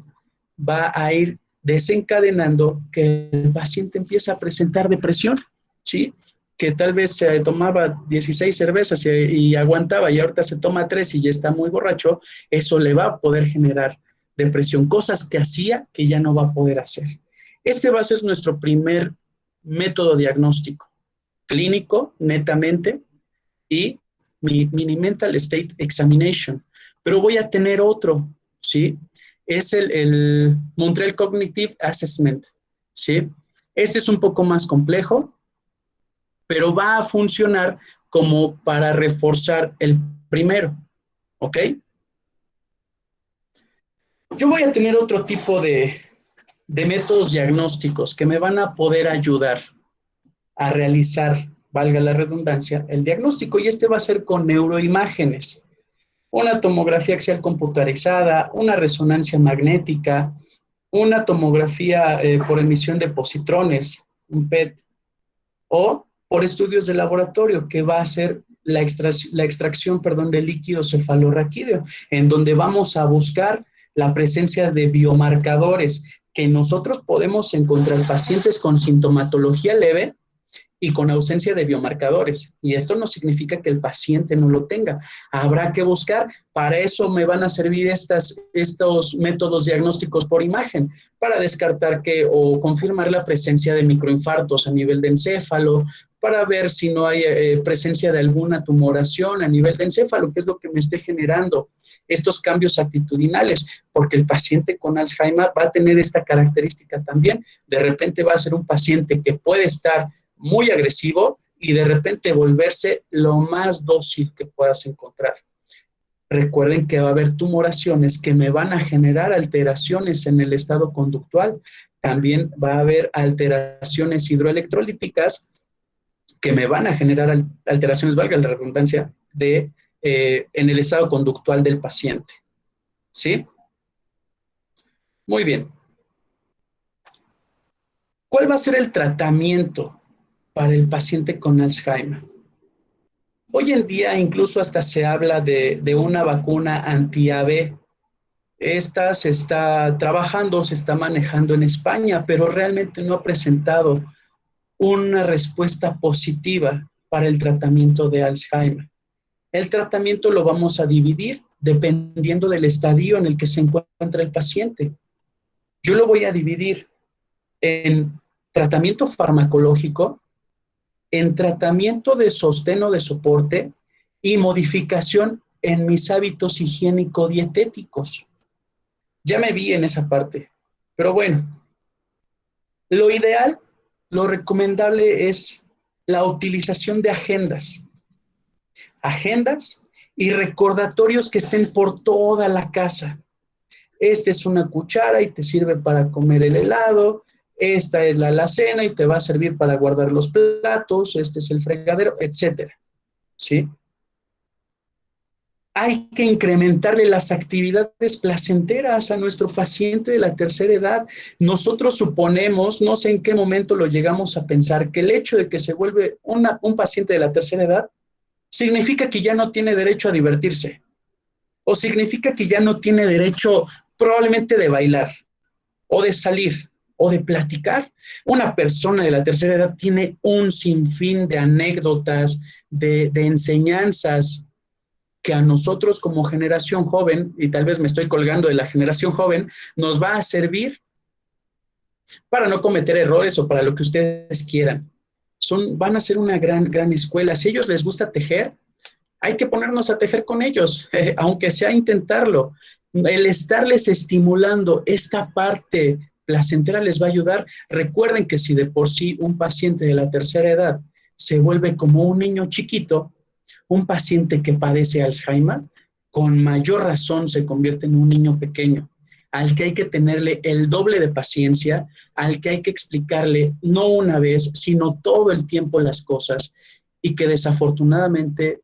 va a ir desencadenando que el paciente empieza a presentar depresión, ¿sí? Que tal vez se tomaba 16 cervezas y aguantaba y ahorita se toma 3 y ya está muy borracho, eso le va a poder generar depresión, cosas que hacía que ya no va a poder hacer. Este va a ser nuestro primer método diagnóstico, clínico, netamente, y Mini Mental State Examination. Pero voy a tener otro, ¿sí? Es el Montreal Cognitive Assessment, ¿sí? Este es un poco más complejo, pero va a funcionar como para reforzar el primero, ¿ok? Yo voy a tener otro tipo de métodos diagnósticos que me van a poder ayudar a realizar, valga la redundancia, el diagnóstico, y este va a ser con neuroimágenes. Una tomografía axial computarizada, una resonancia magnética, una tomografía por emisión de positrones, un PET, o por estudios de laboratorio, que va a ser la extracción, de líquido cefalorraquídeo, en donde vamos a buscar la presencia de biomarcadores que nosotros podemos encontrar pacientes con sintomatología leve y con ausencia de biomarcadores. Y esto no significa que el paciente no lo tenga. Habrá que buscar. Para eso me van a servir estos métodos diagnósticos por imagen, para descartar o confirmar la presencia de microinfartos a nivel de encéfalo, para ver si no hay presencia de alguna tumoración a nivel de encéfalo, que es lo que me esté generando estos cambios actitudinales, porque el paciente con Alzheimer va a tener esta característica también. De repente va a ser un paciente que puede estar muy agresivo y de repente volverse lo más dócil que puedas encontrar. Recuerden que va a haber tumoraciones que me van a generar alteraciones en el estado conductual. También va a haber alteraciones hidroelectrolíticas que me van a generar alteraciones, valga la redundancia, en el estado conductual del paciente. ¿Sí? Muy bien. ¿Cuál va a ser el tratamiento para el paciente con Alzheimer? Hoy en día incluso hasta se habla de una vacuna anti-AB. Esta se está trabajando, se está manejando en España, pero realmente no ha presentado una respuesta positiva para el tratamiento de Alzheimer. El tratamiento lo vamos a dividir dependiendo del estadio en el que se encuentra el paciente. Yo lo voy a dividir en tratamiento farmacológico, en tratamiento de sostén o de soporte y modificación en mis hábitos higiénico-dietéticos. Ya me vi en esa parte, pero bueno, lo ideal, lo recomendable es la utilización de agendas y recordatorios que estén por toda la casa. Esta es una cuchara y te sirve para comer el helado, esta es la alacena y te va a servir para guardar los platos, este es el fregadero, etcétera. ¿Sí? Hay que incrementarle las actividades placenteras a nuestro paciente de la tercera edad. Nosotros suponemos, no sé en qué momento lo llegamos a pensar, que el hecho de que se vuelve un paciente de la tercera edad significa que ya no tiene derecho a divertirse o significa que ya no tiene derecho probablemente de bailar o de salir o de platicar. Una persona de la tercera edad tiene un sinfín de anécdotas, de enseñanzas que a nosotros como generación joven, y tal vez me estoy colgando de la generación joven, nos va a servir para no cometer errores o para lo que ustedes quieran. Van a ser una gran escuela. Si a ellos les gusta tejer, hay que ponernos a tejer con ellos, aunque sea intentarlo. El estarles estimulando esta parte placentera les va a ayudar. Recuerden que si de por sí un paciente de la tercera edad se vuelve como un niño chiquito, un paciente que padece Alzheimer, con mayor razón se convierte en un niño pequeño, al que hay que tenerle el doble de paciencia, al que hay que explicarle no una vez, sino todo el tiempo las cosas, y que desafortunadamente,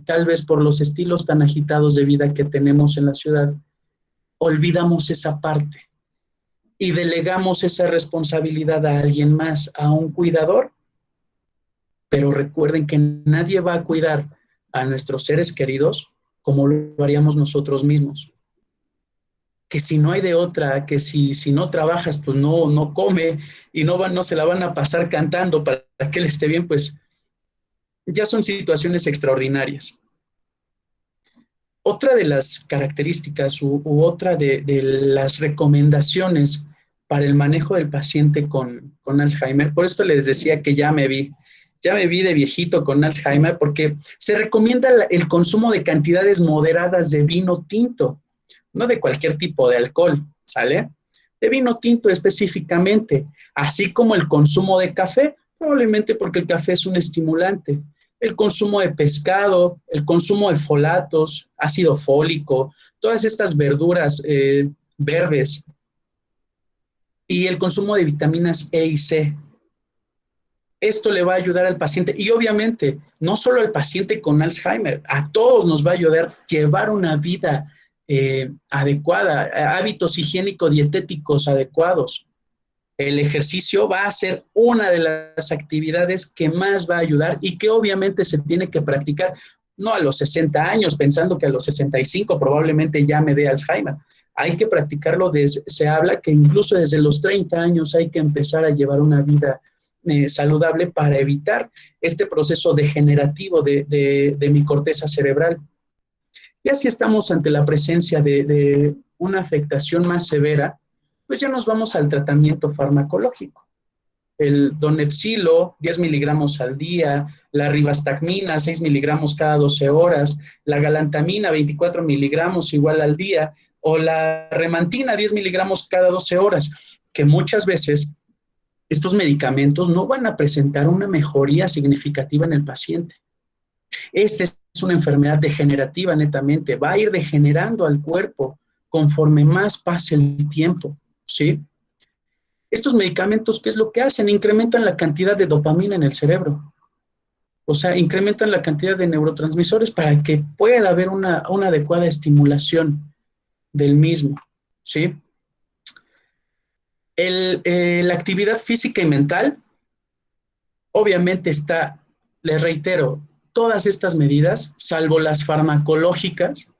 tal vez por los estilos tan agitados de vida que tenemos en la ciudad, olvidamos esa parte y delegamos esa responsabilidad a alguien más, a un cuidador. Pero recuerden que nadie va a cuidar a nuestros seres queridos como lo haríamos nosotros mismos. Que si no hay de otra, que si no trabajas, pues no come y no se la van a pasar cantando para que él esté bien, pues ya son situaciones extraordinarias. Otra de las características u otra de las recomendaciones para el manejo del paciente con Alzheimer, por esto les decía que ya me vi de viejito con Alzheimer, porque se recomienda el consumo de cantidades moderadas de vino tinto, no de cualquier tipo de alcohol, ¿sale? De vino tinto específicamente, así como el consumo de café, probablemente porque el café es un estimulante. El consumo de pescado, el consumo de folatos, ácido fólico, todas estas verduras verdes y el consumo de vitaminas E y C. Esto le va a ayudar al paciente y obviamente no solo al paciente con Alzheimer, a todos nos va a ayudar a llevar una vida adecuada, hábitos higiénico-dietéticos adecuados. El ejercicio va a ser una de las actividades que más va a ayudar y que obviamente se tiene que practicar, no a los 60 años, pensando que a los 65 probablemente ya me dé Alzheimer. Hay que practicarlo, se habla que incluso desde los 30 años hay que empezar a llevar una vida saludable para evitar este proceso degenerativo de mi corteza cerebral. Ya si estamos ante la presencia de una afectación más severa, pues ya nos vamos al tratamiento farmacológico. el donepsilo, 10 miligramos al día, la ribastacmina, 6 miligramos cada 12 horas, la galantamina, 24 miligramos igual al día, o la remantina, 10 miligramos cada 12 horas, que muchas veces estos medicamentos no van a presentar una mejoría significativa en el paciente. Esta es una enfermedad degenerativa netamente, va a ir degenerando al cuerpo conforme más pase el tiempo, ¿sí? Estos medicamentos, ¿qué es lo que hacen? Incrementan la cantidad de dopamina en el cerebro. O sea, incrementan la cantidad de neurotransmisores para que pueda haber una adecuada estimulación del mismo, ¿sí? La actividad física y mental, obviamente está, les reitero, todas estas medidas, salvo las farmacológicas,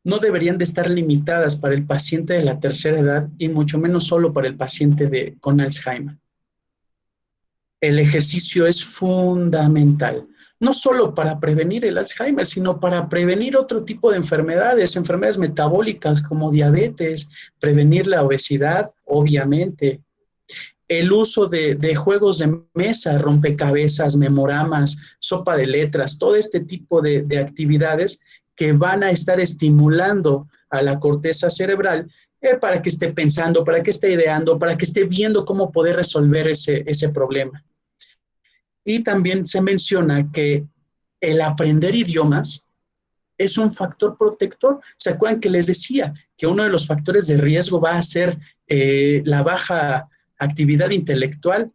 no deberían de estar limitadas para el paciente de la tercera edad y mucho menos solo para el paciente con Alzheimer. El ejercicio es fundamental, no solo para prevenir el Alzheimer, sino para prevenir otro tipo de enfermedades metabólicas como diabetes, prevenir la obesidad, obviamente. El uso de juegos de mesa, rompecabezas, memoramas, sopa de letras, todo este tipo de actividades que van a estar estimulando a la corteza cerebral para que esté pensando, para que esté ideando, para que esté viendo cómo poder resolver ese problema. Y también se menciona que el aprender idiomas es un factor protector. ¿Se acuerdan que les decía que uno de los factores de riesgo va a ser la baja actividad intelectual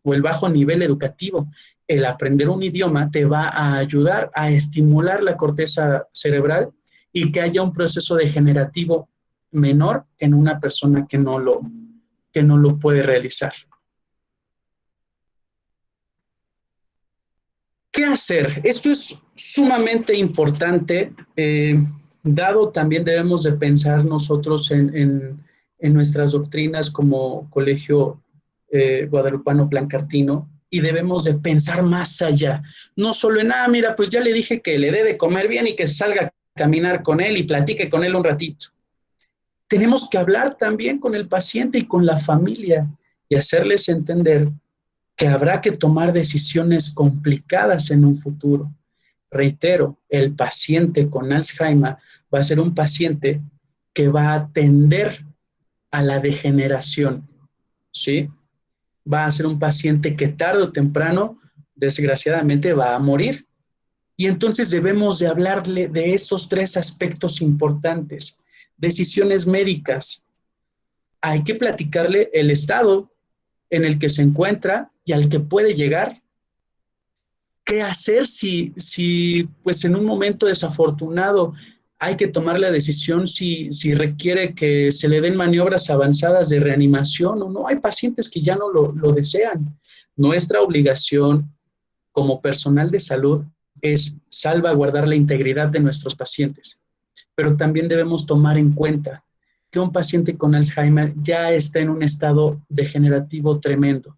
o el bajo nivel educativo? El aprender un idioma te va a ayudar a estimular la corteza cerebral y que haya un proceso degenerativo menor que en una persona que no lo puede realizar. ¿Qué hacer? Esto es sumamente importante, dado también debemos de pensar nosotros en nuestras doctrinas como Colegio Guadalupano Plancartino, y debemos de pensar más allá, no solo en, mira, pues ya le dije que le dé de comer bien y que salga a caminar con él y platique con él un ratito. Tenemos que hablar también con el paciente y con la familia y hacerles entender que habrá que tomar decisiones complicadas en un futuro. Reitero, el paciente con Alzheimer va a ser un paciente que va a tender a la degeneración, ¿sí? Va a ser un paciente que tarde o temprano, desgraciadamente, va a morir. Y entonces debemos de hablarle de estos tres aspectos importantes. Decisiones médicas. Hay que platicarle el estado en el que se encuentra y al que puede llegar. ¿Qué hacer si pues en un momento desafortunado hay que tomar la decisión si requiere que se le den maniobras avanzadas de reanimación o no? Hay pacientes que ya no lo desean. Nuestra obligación como personal de salud es salvaguardar la integridad de nuestros pacientes, pero también debemos tomar en cuenta que un paciente con Alzheimer ya está en un estado degenerativo tremendo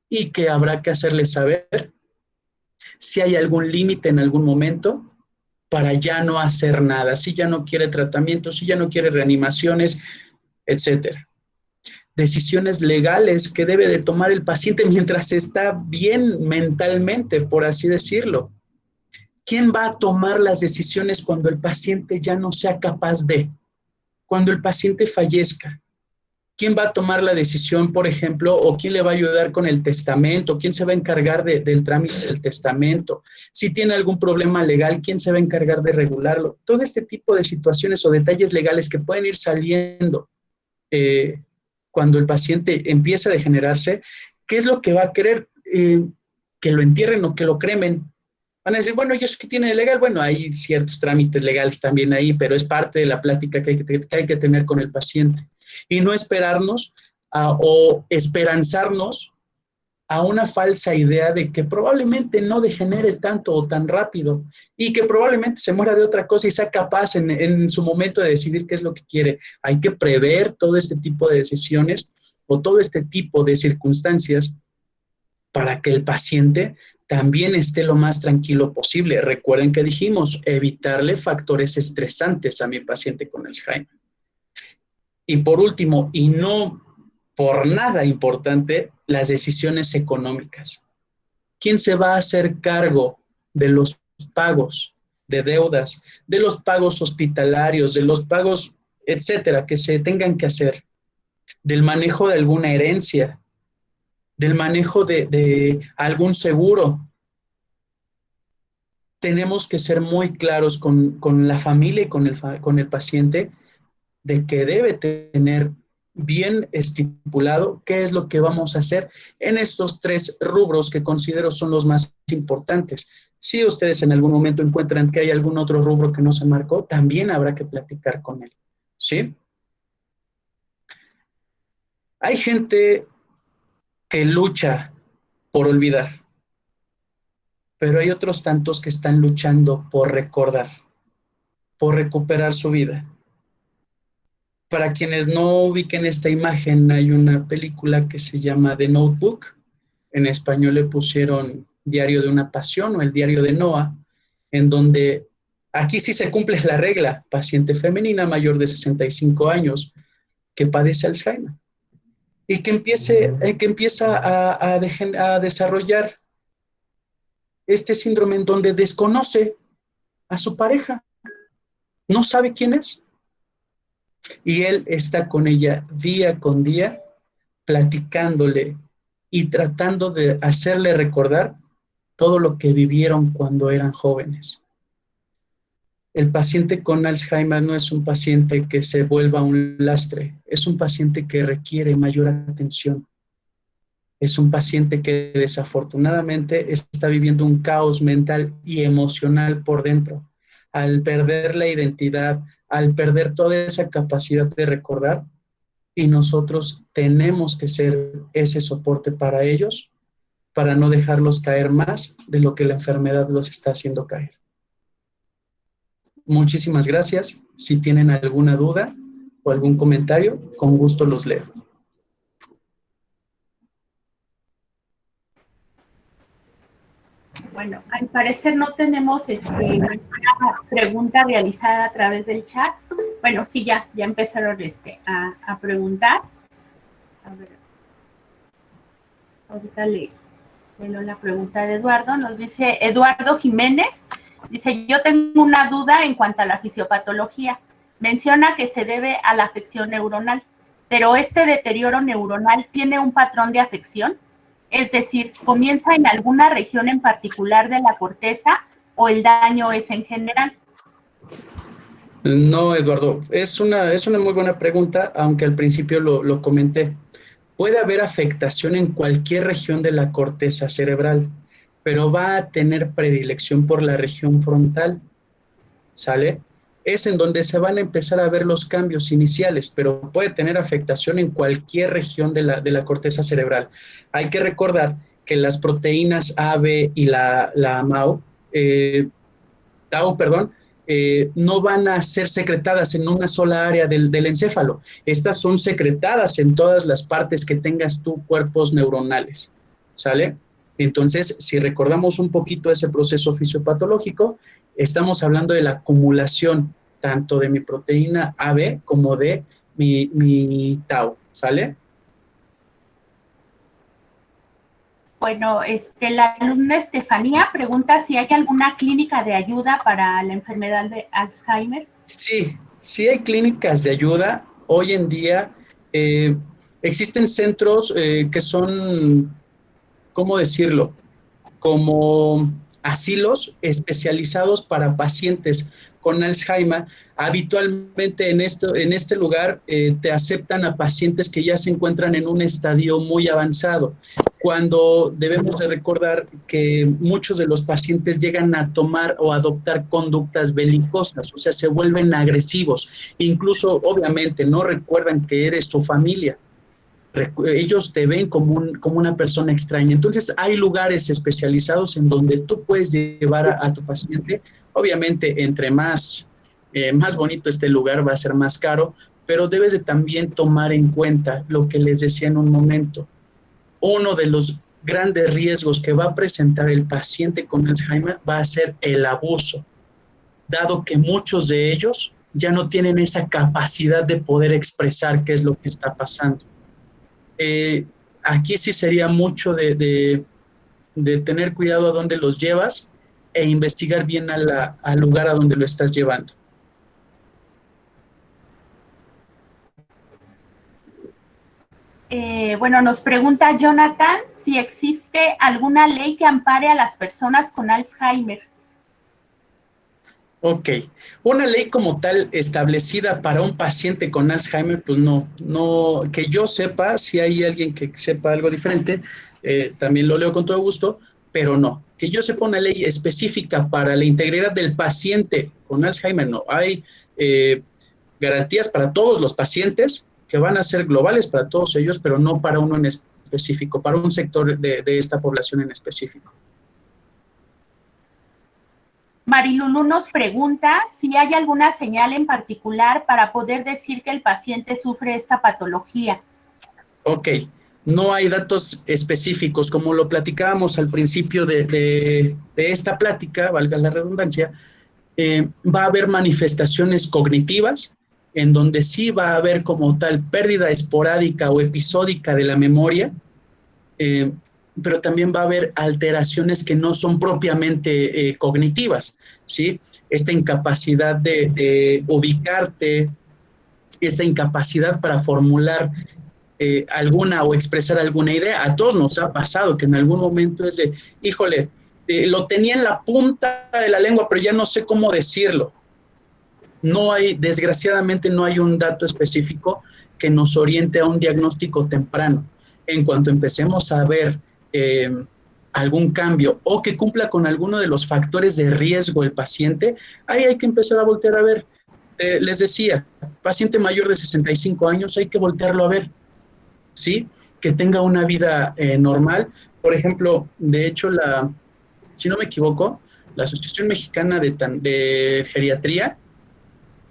y que habrá que hacerle saber si hay algún límite en algún momento para ya no hacer nada, si ya no quiere tratamiento, si ya no quiere reanimaciones, etcétera. Decisiones legales que debe de tomar el paciente mientras está bien mentalmente, por así decirlo. ¿Quién va a tomar las decisiones cuando el paciente ya no sea capaz de? Cuando el paciente fallezca. ¿Quién va a tomar la decisión, por ejemplo, o quién le va a ayudar con el testamento? ¿Quién se va a encargar del trámite del testamento? Si tiene algún problema legal, ¿quién se va a encargar de regularlo? Todo este tipo de situaciones o detalles legales que pueden ir saliendo cuando el paciente empieza a degenerarse, ¿qué es lo que va a querer? ¿Que lo entierren o que lo cremen? Van a decir, bueno, ¿y eso qué tiene de legal? Bueno, hay ciertos trámites legales también ahí, pero es parte de la plática que hay que tener con el paciente. Y no esperarnos o esperanzarnos a una falsa idea de que probablemente no degenere tanto o tan rápido y que probablemente se muera de otra cosa y sea capaz en su momento de decidir qué es lo que quiere. Hay que prever todo este tipo de decisiones o todo este tipo de circunstancias para que el paciente también esté lo más tranquilo posible. Recuerden que dijimos, evitarle factores estresantes a mi paciente con Alzheimer. Y por último, y no por nada importante, las decisiones económicas. ¿Quién se va a hacer cargo de los pagos de deudas, de los pagos hospitalarios, de los pagos, etcétera, que se tengan que hacer, del manejo de alguna herencia, del manejo de algún seguro? Tenemos que ser muy claros con la familia y con el paciente de que debe tener bien estipulado qué es lo que vamos a hacer en estos 3 rubros que considero son los más importantes. Si ustedes en algún momento encuentran que hay algún otro rubro que no se marcó, también habrá que platicar con él, ¿sí? Hay gente que lucha por olvidar, pero hay otros tantos que están luchando por recordar, por recuperar su vida. Para quienes no ubiquen esta imagen, hay una película que se llama The Notebook. En español le pusieron Diario de una Pasión o El Diario de Noah, en donde aquí sí se cumple la regla: paciente femenina mayor de 65 años que padece Alzheimer y que empieza a desarrollar este síndrome en donde desconoce a su pareja, no sabe quién es. Y él está con ella día con día, platicándole y tratando de hacerle recordar todo lo que vivieron cuando eran jóvenes. El paciente con Alzheimer no es un paciente que se vuelva un lastre, es un paciente que requiere mayor atención. Es un paciente que desafortunadamente está viviendo un caos mental y emocional por dentro. Al perder la identidad, al perder toda esa capacidad de recordar, y nosotros tenemos que ser ese soporte para ellos, para no dejarlos caer más de lo que la enfermedad los está haciendo caer. Muchísimas gracias. Si tienen alguna duda o algún comentario, con gusto los leo. Bueno, al parecer no tenemos una pregunta realizada a través del chat. Bueno, sí, ya empezaron a preguntar. A ver. Ahorita leo la pregunta de Eduardo. Nos dice Eduardo Jiménez. Dice, yo tengo una duda en cuanto a la fisiopatología. Menciona que se debe a la afección neuronal, pero ¿este deterioro neuronal tiene un patrón de afección? Es decir, ¿comienza en alguna región en particular de la corteza o el daño es en general? No, Eduardo, es una muy buena pregunta, aunque al principio lo comenté. Puede haber afectación en cualquier región de la corteza cerebral, pero va a tener predilección por la región frontal, ¿sale? Es en donde se van a empezar a ver los cambios iniciales, pero puede tener afectación en cualquier región de la corteza cerebral. Hay que recordar que las proteínas A, B y la Tau, perdón, no van a ser secretadas en una sola área del encéfalo. Estas son secretadas en todas las partes que tengas tú cuerpos neuronales, ¿sale? Entonces, si recordamos un poquito ese proceso fisiopatológico, estamos hablando de la acumulación tanto de mi proteína AB como de mi tau, ¿sale? Bueno, la alumna Estefanía pregunta si hay alguna clínica de ayuda para la enfermedad de Alzheimer. Sí hay clínicas de ayuda. Hoy en día existen centros que son, ¿cómo decirlo? Como asilos especializados para pacientes con Alzheimer. Habitualmente en este lugar te aceptan a pacientes que ya se encuentran en un estadio muy avanzado, cuando debemos de recordar que muchos de los pacientes llegan a tomar o adoptar conductas belicosas, o sea, se vuelven agresivos, incluso obviamente no recuerdan que eres su familia. Ellos te ven como una persona extraña. Entonces hay lugares especializados en donde tú puedes llevar a tu paciente. Obviamente, entre más bonito este lugar, va a ser más caro, pero debes de también tomar en cuenta lo que les decía en un momento. Uno de los grandes riesgos que va a presentar el paciente con Alzheimer va a ser el abuso, dado que muchos de ellos ya no tienen esa capacidad de poder expresar qué es lo que está pasando. aquí sí sería mucho de tener cuidado a dónde los llevas e investigar bien al lugar a donde lo estás llevando. Bueno, nos pregunta Jonathan si existe alguna ley que ampare a las personas con Alzheimer. Ok, una ley como tal establecida para un paciente con Alzheimer, pues no, que yo sepa, si hay alguien que sepa algo diferente, también lo leo con todo gusto, pero no, que yo sepa una ley específica para la integridad del paciente con Alzheimer, no, hay garantías para todos los pacientes que van a ser globales para todos ellos, pero no para uno en específico, para un sector de esta población en específico. Marilulu nos pregunta si hay alguna señal en particular para poder decir que el paciente sufre esta patología. Ok, no hay datos específicos, como lo platicábamos al principio de esta plática, valga la redundancia, va a haber manifestaciones cognitivas en donde sí va a haber como tal pérdida esporádica o episódica de la memoria, pero también va a haber alteraciones que no son propiamente cognitivas, ¿sí? Esta incapacidad de ubicarte, esta incapacidad para formular alguna o expresar alguna idea. A todos nos ha pasado que en algún momento es de, híjole, lo tenía en la punta de la lengua, pero ya no sé cómo decirlo. No hay, desgraciadamente, no hay un dato específico que nos oriente a un diagnóstico temprano. En cuanto empecemos a ver algún cambio o que cumpla con alguno de los factores de riesgo el paciente, ahí hay que empezar a voltear a ver. Les decía, paciente mayor de 65 años, hay que voltearlo a ver, ¿sí? Que tenga una vida normal. Por ejemplo, de hecho, si no me equivoco, la Asociación Mexicana de Geriatría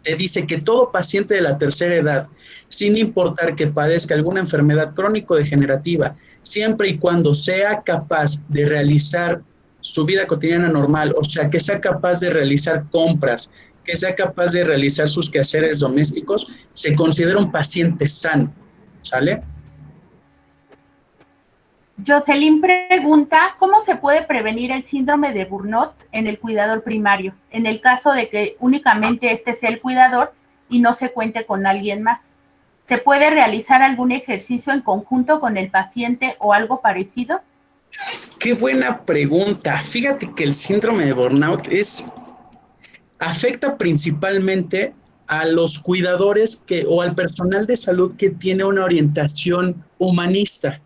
te dice que todo paciente de la tercera edad, sin importar que padezca alguna enfermedad crónico-degenerativa, siempre y cuando sea capaz de realizar su vida cotidiana normal, o sea, que sea capaz de realizar compras, que sea capaz de realizar sus quehaceres domésticos, se considera un paciente sano, ¿sale? Jocelyn pregunta, ¿cómo se puede prevenir el síndrome de Burnout en el cuidador primario, en el caso de que únicamente este sea el cuidador y no se cuente con alguien más? ¿Se puede realizar algún ejercicio en conjunto con el paciente o algo parecido? Qué buena pregunta. Fíjate que el síndrome de burnout afecta principalmente a los cuidadores o al personal de salud que tiene una orientación humanista,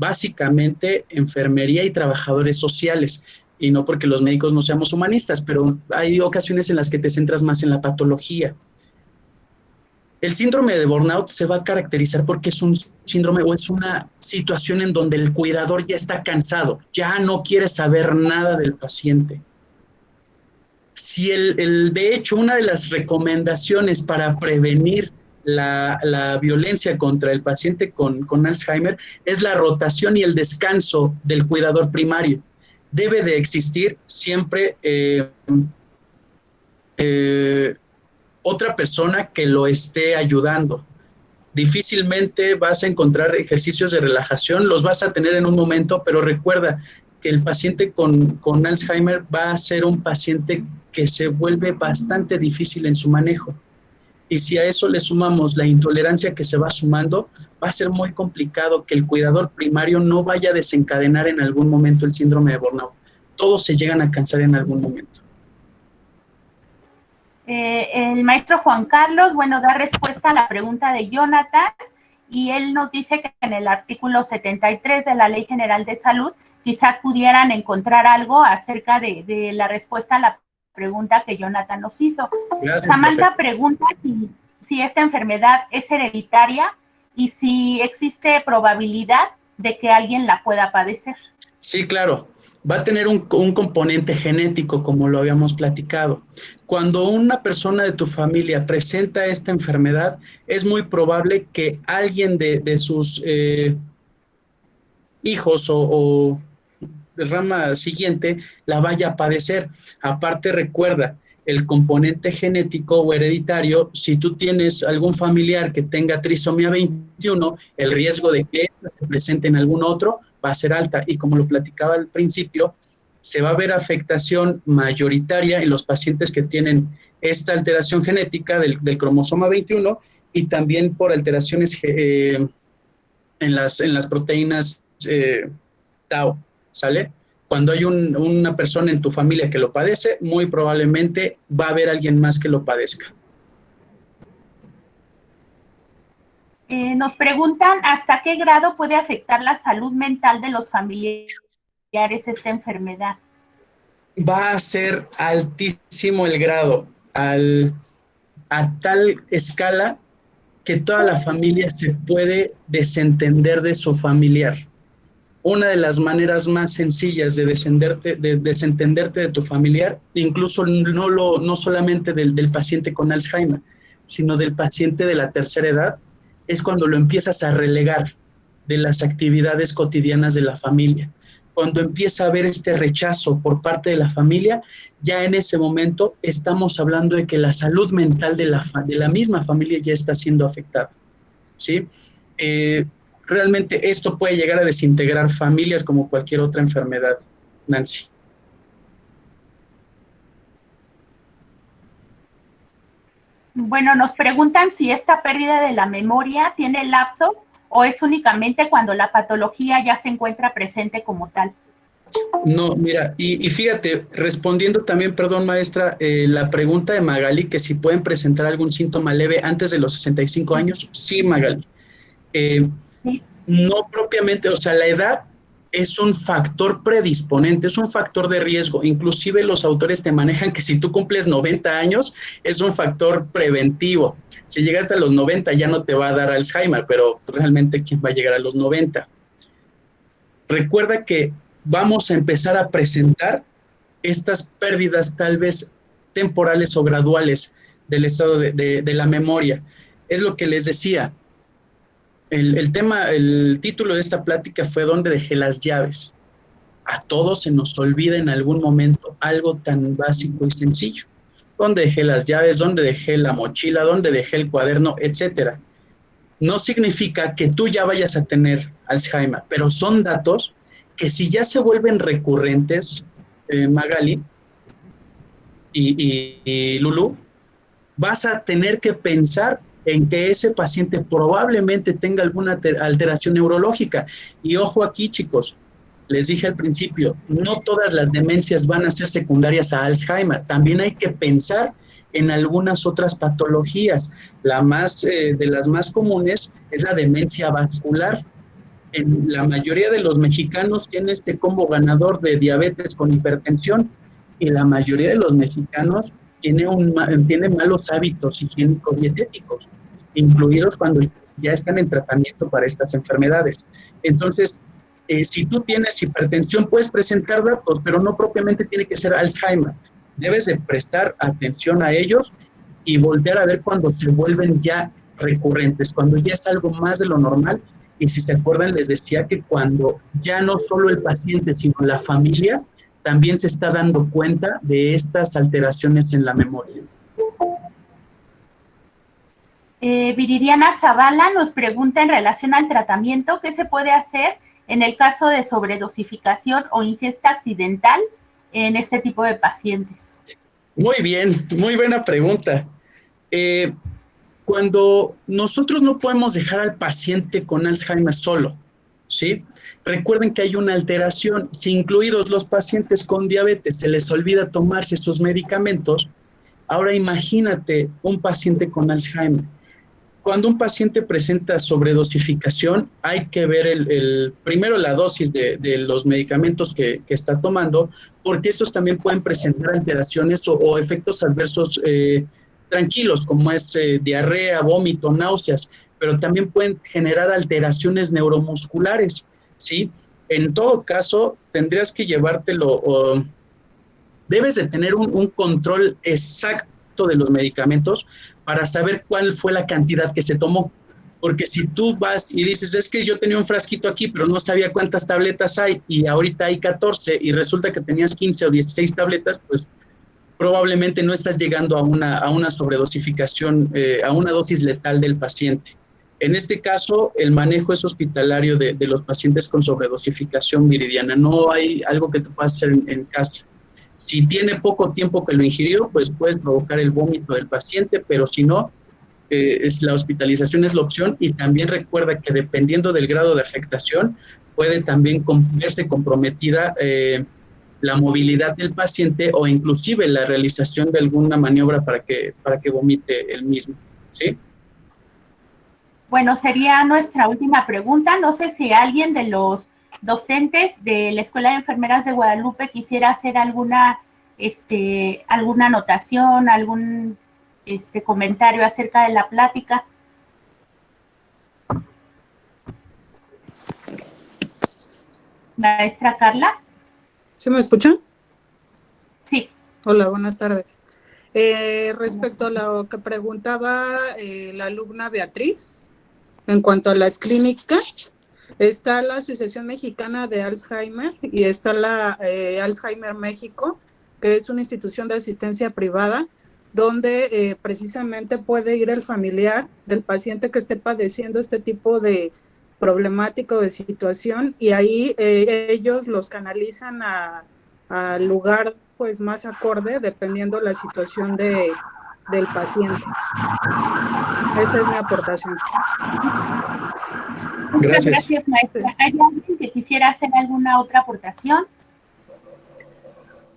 básicamente enfermería y trabajadores sociales. Y no porque los médicos no seamos humanistas, pero hay ocasiones en las que te centras más en la patología. El síndrome de burnout se va a caracterizar porque es un síndrome o es una situación en donde el cuidador ya está cansado, ya no quiere saber nada del paciente. Si de hecho, una de las recomendaciones para prevenir la violencia contra el paciente con Alzheimer es la rotación y el descanso del cuidador primario. Debe de existir siempre otra persona que lo esté ayudando. Difícilmente vas a encontrar ejercicios de relajación, los vas a tener en un momento, pero recuerda que el paciente con Alzheimer va a ser un paciente que se vuelve bastante difícil en su manejo. Y si a eso le sumamos la intolerancia que se va sumando, va a ser muy complicado que el cuidador primario no vaya a desencadenar en algún momento el síndrome de burnout. Todos se llegan a cansar en algún momento. El maestro Juan Carlos, bueno, da respuesta a la pregunta de Jonathan y él nos dice que en el artículo 73 de la Ley General de Salud quizá pudieran encontrar algo acerca de la respuesta a la pregunta que Jonathan nos hizo. Gracias, Samantha pregunta si esta enfermedad es hereditaria y si existe probabilidad de que alguien la pueda padecer. Sí, claro. Va a tener un componente genético, como lo habíamos platicado. Cuando una persona de tu familia presenta esta enfermedad, es muy probable que alguien de sus hijos o de rama siguiente la vaya a padecer. Aparte, recuerda, el componente genético o hereditario. Si tú tienes algún familiar que tenga trisomía 21, el riesgo de que se presente en algún otro va a ser alta. Y como lo platicaba al principio, se va a ver afectación mayoritaria en los pacientes que tienen esta alteración genética del cromosoma 21 y también por alteraciones en las proteínas Tau, ¿sale? Cuando hay una persona en tu familia que lo padece, muy probablemente va a haber alguien más que lo padezca. Nos preguntan hasta qué grado puede afectar la salud mental de los familiares esta enfermedad. Va a ser altísimo el grado, a tal escala que toda la familia se puede desentender de su familiar. Una de las maneras más sencillas de desentenderte de tu familiar, incluso no solamente del paciente con Alzheimer, sino del paciente de la tercera edad, es cuando lo empiezas a relegar de las actividades cotidianas de la familia. Cuando empieza a haber este rechazo por parte de la familia, ya en ese momento estamos hablando de que la salud mental de la misma familia ya está siendo afectada, ¿sí? Realmente esto puede llegar a desintegrar familias como cualquier otra enfermedad, Nancy. Bueno, nos preguntan si esta pérdida de la memoria tiene lapsos o es únicamente cuando la patología ya se encuentra presente como tal. No, mira, y fíjate, respondiendo también, perdón maestra, la pregunta de Magali, que si pueden presentar algún síntoma leve antes de los 65 años, sí, Magali. Sí. No propiamente, o sea, la edad es un factor predisponente, es un factor de riesgo. Inclusive los autores te manejan que si tú cumples 90 años, es un factor preventivo. Si llegas a los 90 ya no te va a dar Alzheimer, pero realmente ¿quién va a llegar a los 90? Recuerda que vamos a empezar a presentar estas pérdidas tal vez temporales o graduales del estado de la memoria. Es lo que les decía. El título de esta plática fue ¿Dónde dejé las llaves? A todos se nos olvida en algún momento algo tan básico y sencillo. ¿Dónde dejé las llaves? ¿Dónde dejé la mochila? ¿Dónde dejé el cuaderno? Etcétera. No significa que tú ya vayas a tener Alzheimer, pero son datos que si ya se vuelven recurrentes, Magali y Lulu, vas a tener que pensar en que ese paciente probablemente tenga alguna alteración neurológica. Y ojo aquí, chicos, les dije al principio, no todas las demencias van a ser secundarias a Alzheimer. También hay que pensar en algunas otras patologías. De las más comunes es la demencia vascular. En la mayoría de los mexicanos tiene este combo ganador de diabetes con hipertensión y la mayoría de los mexicanos tiene malos hábitos higiénicos y dietéticos, incluidos cuando ya están en tratamiento para estas enfermedades. Entonces, si tú tienes hipertensión, puedes presentar datos, pero no propiamente tiene que ser Alzheimer. Debes de prestar atención a ellos y voltear a ver cuando se vuelven ya recurrentes, cuando ya es algo más de lo normal. Y si se acuerdan, les decía que cuando ya no solo el paciente, sino la familia, también se está dando cuenta de estas alteraciones en la memoria. Viridiana Zavala nos pregunta en relación al tratamiento, ¿qué se puede hacer en el caso de sobredosificación o ingesta accidental en este tipo de pacientes? Muy bien, muy buena pregunta. Cuando nosotros no podemos dejar al paciente con Alzheimer solo, ¿sí? Recuerden que hay una alteración, si incluidos los pacientes con diabetes se les olvida tomarse sus medicamentos, ahora imagínate un paciente con Alzheimer. Cuando un paciente presenta sobredosificación, hay que ver primero la dosis de los medicamentos que está tomando, porque estos también pueden presentar alteraciones o efectos adversos tranquilos, como es diarrea, vómito, náuseas, pero también pueden generar alteraciones neuromusculares, ¿sí? En todo caso, tendrías que llevártelo, debes de tener un control exacto de los medicamentos para saber cuál fue la cantidad que se tomó. Porque si tú vas y dices, es que yo tenía un frasquito aquí, pero no sabía cuántas tabletas hay, y ahorita hay 14, y resulta que tenías 15 o 16 tabletas, pues probablemente no estás llegando a una sobredosificación, a una dosis letal del paciente. En este caso, el manejo es hospitalario de los pacientes con sobredosificación meridiana. No hay algo que tú puedas hacer en casa. Si tiene poco tiempo que lo ingirió, pues puedes provocar el vómito del paciente, pero si no, la hospitalización es la opción. Y también recuerda que dependiendo del grado de afectación, puede también verse comprometida la movilidad del paciente o inclusive la realización de alguna maniobra para que vomite el mismo, ¿sí? Bueno, sería nuestra última pregunta. No sé si alguien de los docentes de la Escuela de Enfermeras de Guadalupe quisiera hacer alguna anotación, algún comentario acerca de la plática. Maestra Carla. ¿Sí me escuchan? Sí. Hola, buenas tardes. Respecto a lo que preguntaba la alumna Beatriz, en cuanto a las clínicas, está la Asociación Mexicana de Alzheimer y está la Alzheimer México, que es una institución de asistencia privada, donde precisamente puede ir el familiar del paciente que esté padeciendo este tipo de problemática o de situación, y ahí ellos los canalizan al lugar pues más acorde dependiendo la situación del paciente. Esa es mi aportación. Muchas gracias, maestra. ¿Hay alguien que quisiera hacer alguna otra aportación?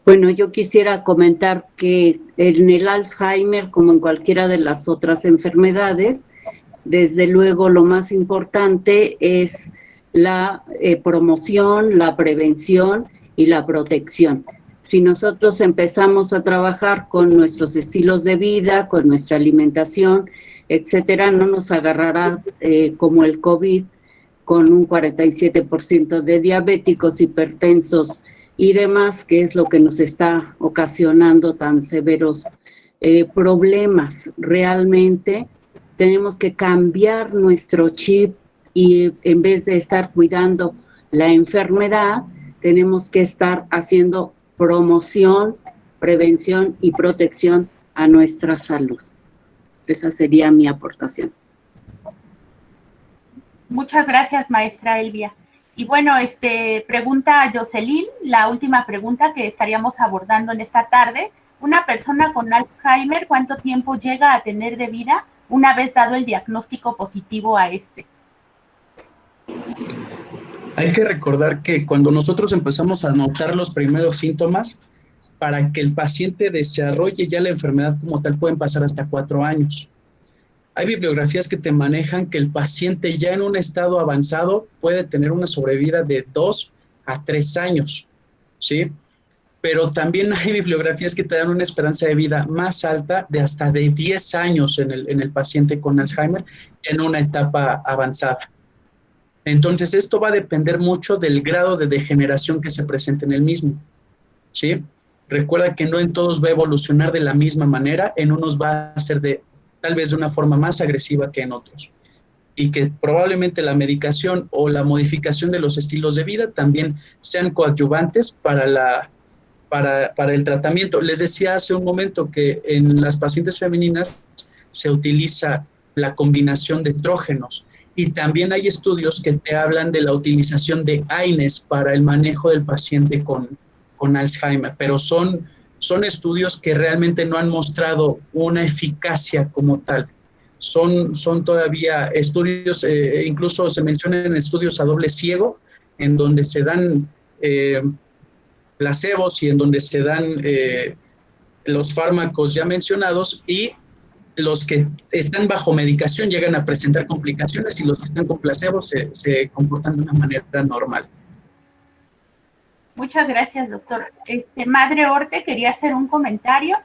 Bueno, yo quisiera comentar que en el Alzheimer, como en cualquiera de las otras enfermedades, desde luego lo más importante es la promoción, la prevención y la protección. Si nosotros empezamos a trabajar con nuestros estilos de vida, con nuestra alimentación, etcétera, no nos agarrará como el COVID, con un 47% de diabéticos, hipertensos y demás, que es lo que nos está ocasionando tan severos problemas. Realmente tenemos que cambiar nuestro chip y en vez de estar cuidando la enfermedad, tenemos que estar haciendo promoción, prevención y protección a nuestra salud. Esa sería mi aportación. Muchas gracias, maestra Elvia. Y bueno, pregunta a Jocelyn, la última pregunta que estaríamos abordando en esta tarde. Una persona con Alzheimer, ¿cuánto tiempo llega a tener de vida una vez dado el diagnóstico positivo a este? Hay que recordar que cuando nosotros empezamos a notar los primeros síntomas, para que el paciente desarrolle ya la enfermedad como tal, pueden pasar hasta 4 años. Hay bibliografías que te manejan que el paciente ya en un estado avanzado puede tener una sobrevida de 2 a 3 años, ¿sí? Pero también hay bibliografías que te dan una esperanza de vida más alta de hasta de 10 años en el paciente con Alzheimer en una etapa avanzada. Entonces, esto va a depender mucho del grado de degeneración que se presente en el mismo, ¿sí? Recuerda que no en todos va a evolucionar de la misma manera, en unos va a ser tal vez de una forma más agresiva que en otros. Y que probablemente la medicación o la modificación de los estilos de vida también sean coadyuvantes para el tratamiento. Les decía hace un momento que en las pacientes femeninas se utiliza la combinación de estrógenos y también hay estudios que te hablan de la utilización de AINES para el manejo del paciente con Alzheimer, pero son estudios que realmente no han mostrado una eficacia como tal. Son todavía estudios, incluso se mencionan estudios a doble ciego, en donde se dan placebos y en donde se dan los fármacos ya mencionados, y los que están bajo medicación llegan a presentar complicaciones y los que están con placebos se comportan de una manera normal. Muchas gracias, doctor. Madre Orte, quería hacer un comentario.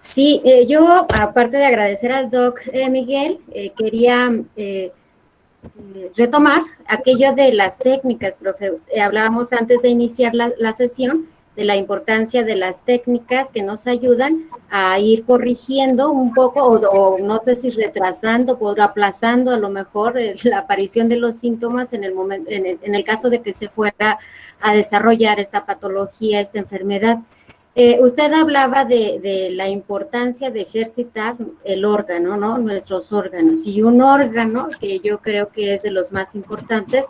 Sí, yo, aparte de agradecer al doc Miguel, quería retomar aquello de las técnicas, profe. Hablábamos antes de iniciar la sesión de la importancia de las técnicas que nos ayudan a ir corrigiendo un poco, o no sé si retrasando o aplazando a lo mejor la aparición de los síntomas en el momento, en el caso de que se fuera a desarrollar esta patología, esta enfermedad. Usted hablaba de la importancia de ejercitar el órgano, ¿no? Nuestros órganos. Y un órgano que yo creo que es de los más importantes,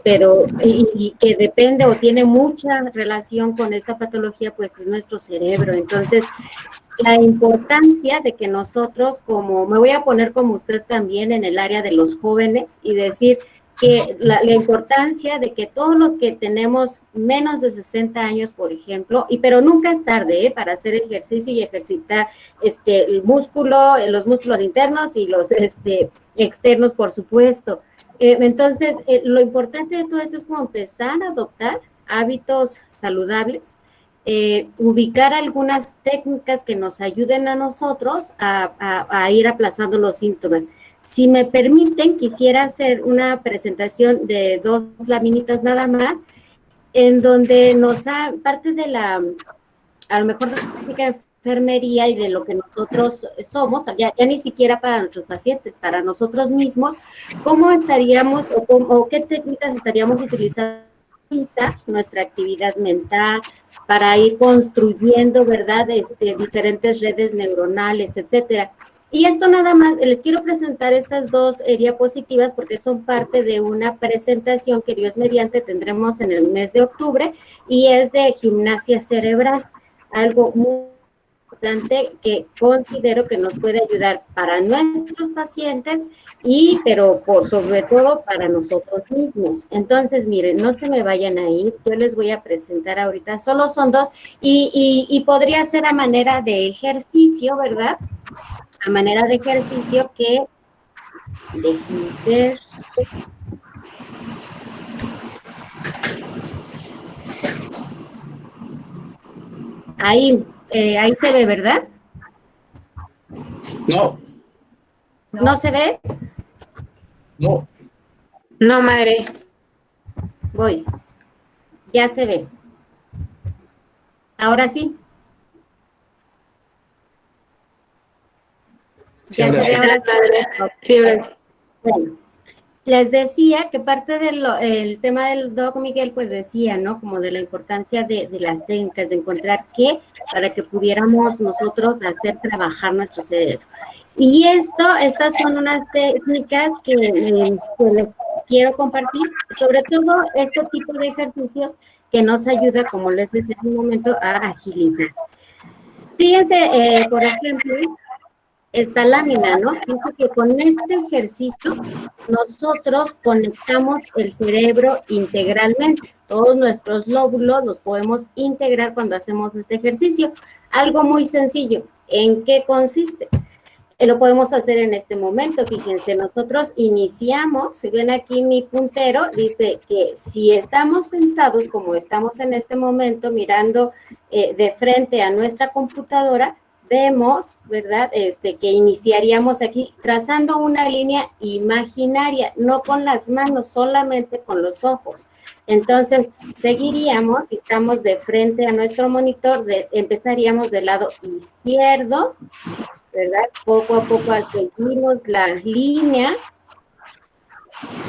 pero y que depende o tiene mucha relación con esta patología, pues es nuestro cerebro. Entonces, la importancia de que nosotros, como me voy a poner como usted también en el área de los jóvenes y decir que la importancia de que todos los que tenemos menos de 60 años, por ejemplo, pero nunca es tarde para hacer ejercicio y ejercitar el músculo, los músculos internos y los externos, por supuesto. Entonces, lo importante de todo esto es como empezar a adoptar hábitos saludables, ubicar algunas técnicas que nos ayuden a nosotros a ir aplazando los síntomas. Si me permiten, quisiera hacer una presentación de 2 laminitas nada más, en donde parte de a lo mejor de la técnica de enfermería y de lo que nosotros somos, ya ni siquiera para nuestros pacientes, para nosotros mismos, cómo estaríamos o qué técnicas estaríamos utilizando nuestra actividad mental para ir construyendo, ¿verdad?, diferentes redes neuronales, etcétera. Y esto nada más, les quiero presentar estas 2 diapositivas porque son parte de una presentación que Dios mediante tendremos en el mes de octubre y es de gimnasia cerebral, algo muy importante que considero que nos puede ayudar para nuestros pacientes pero sobre todo para nosotros mismos. Entonces, miren, no se me vayan a ir, yo les voy a presentar ahorita, solo son 2 y podría ser a manera de ejercicio, ¿verdad? A manera de ejercicio que, déjenme ver, ahí se ve, ¿verdad? No. ¿No se ve? No. No, madre. Voy. Ya se ve. Ahora sí. Sí, ahora sí. Sí, ahora sí. Bueno, les decía que parte del tema del Doc Miguel, pues decía, ¿no? Como de la importancia de las técnicas, de encontrar qué para que pudiéramos nosotros hacer trabajar nuestro cerebro. Y estas son unas técnicas que les quiero compartir, sobre todo este tipo de ejercicios que nos ayuda, como les decía hace un momento, a agilizar. Fíjense, por ejemplo, esta lámina, ¿no? Dice que con este ejercicio nosotros conectamos el cerebro integralmente. Todos nuestros lóbulos los podemos integrar cuando hacemos este ejercicio. Algo muy sencillo. ¿En qué consiste? Lo podemos hacer en este momento. Fíjense, nosotros iniciamos, si ven aquí mi puntero, dice que si estamos sentados como estamos en este momento, mirando de frente a nuestra computadora, vemos, ¿verdad?, que iniciaríamos aquí trazando una línea imaginaria, no con las manos, solamente con los ojos. Entonces, seguiríamos, si estamos de frente a nuestro monitor, empezaríamos del lado izquierdo, ¿verdad? Poco a poco seguimos la línea,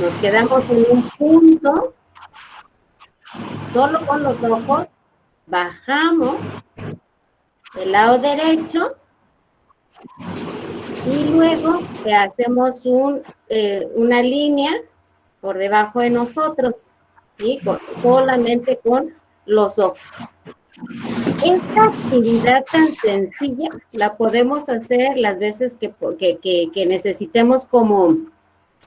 nos quedamos en un punto, solo con los ojos, bajamos del lado derecho y luego hacemos una línea por debajo de nosotros, ¿sí? Solamente con los ojos. Esta actividad tan sencilla la podemos hacer las veces que necesitemos como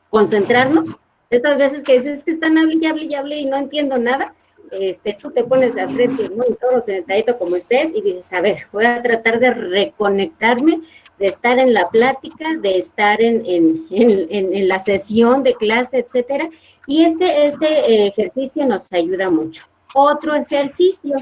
concentrarnos. Esas veces que dices que están hable y no entiendo nada. Tú te pones al frente del monitor o sentadito como estés y dices, a ver, voy a tratar de reconectarme, de estar en la plática, de estar en la sesión de clase, etcétera. Y este ejercicio nos ayuda mucho. Otro ejercicio.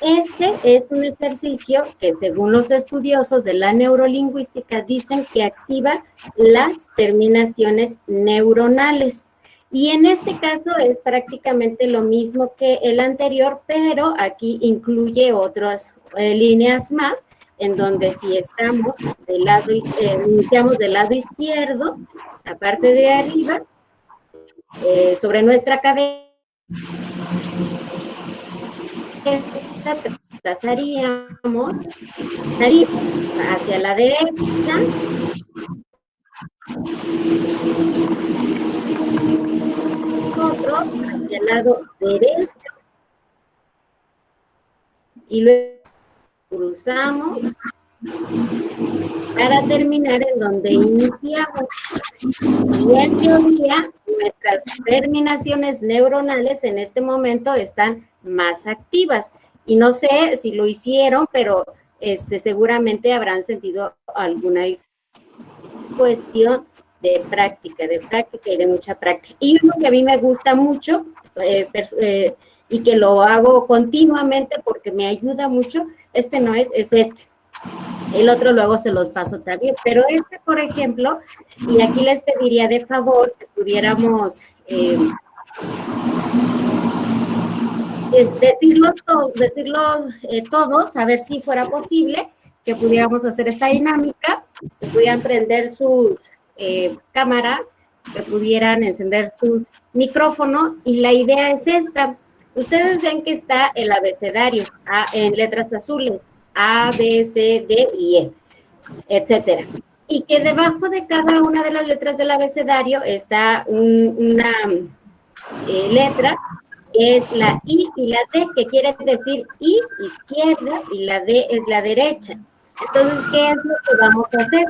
Este es un ejercicio que, según los estudiosos de la neurolingüística, dicen que activa las terminaciones neuronales. Y en este caso es prácticamente lo mismo que el anterior, pero aquí incluye otras líneas más, en donde si estamos del lado, iniciamos del lado izquierdo, la parte de arriba, sobre nuestra cabeza, trazaríamos nariz hacia la derecha, nosotros hacia el lado derecho, y luego cruzamos para terminar en donde iniciamos. Y en teoría, nuestras terminaciones neuronales en este momento están más activas. Y no sé si lo hicieron, pero seguramente habrán sentido alguna cuestión de práctica y de mucha práctica. Y uno que a mí me gusta mucho y que lo hago continuamente porque me ayuda mucho, no es este. El otro luego se los paso también, pero por ejemplo, y aquí les pediría de favor que pudiéramos decirlos todos, a ver si fuera posible, que pudiéramos hacer esta dinámica, que pudieran prender sus cámaras, que pudieran encender sus micrófonos, y la idea es esta. Ustedes ven que está el abecedario en letras azules, A, B, C, D y E, etcétera. Y que debajo de cada una de las letras del abecedario está una letra, que es la I y la D, que quiere decir I, izquierda, y la D es la derecha. Entonces, ¿qué es lo que vamos a hacer?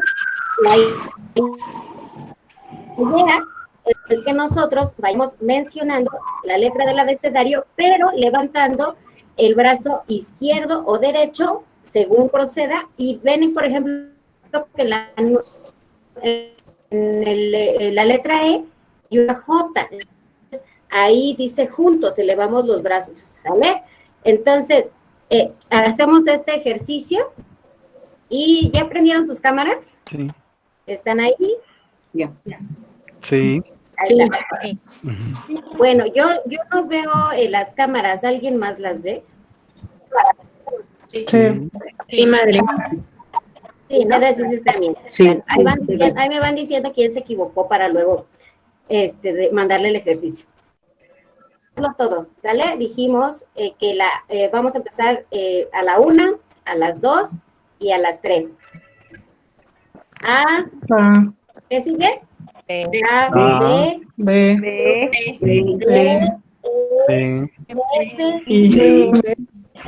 La idea es que nosotros vayamos mencionando la letra del abecedario, pero levantando el brazo izquierdo o derecho según proceda, y ven, por ejemplo, que en la letra E y una J. Ahí dice juntos, elevamos los brazos, ¿sale? Entonces, hacemos este ejercicio. ¿Y ya prendieron sus cámaras? Sí. ¿Están ahí? Ya. Sí. Ahí está. Sí. Bueno, yo no veo las cámaras. ¿Alguien más las ve? Sí, sí, madre. Sí, ¿no? Sí están bien. Sí, ahí me van diciendo quién se equivocó para luego de mandarle el ejercicio. Todos, ¿sale? Dijimos que vamos a empezar a la 1, a las 2 y a las 3. ¿Qué sigue? A, B, B, C, Sí.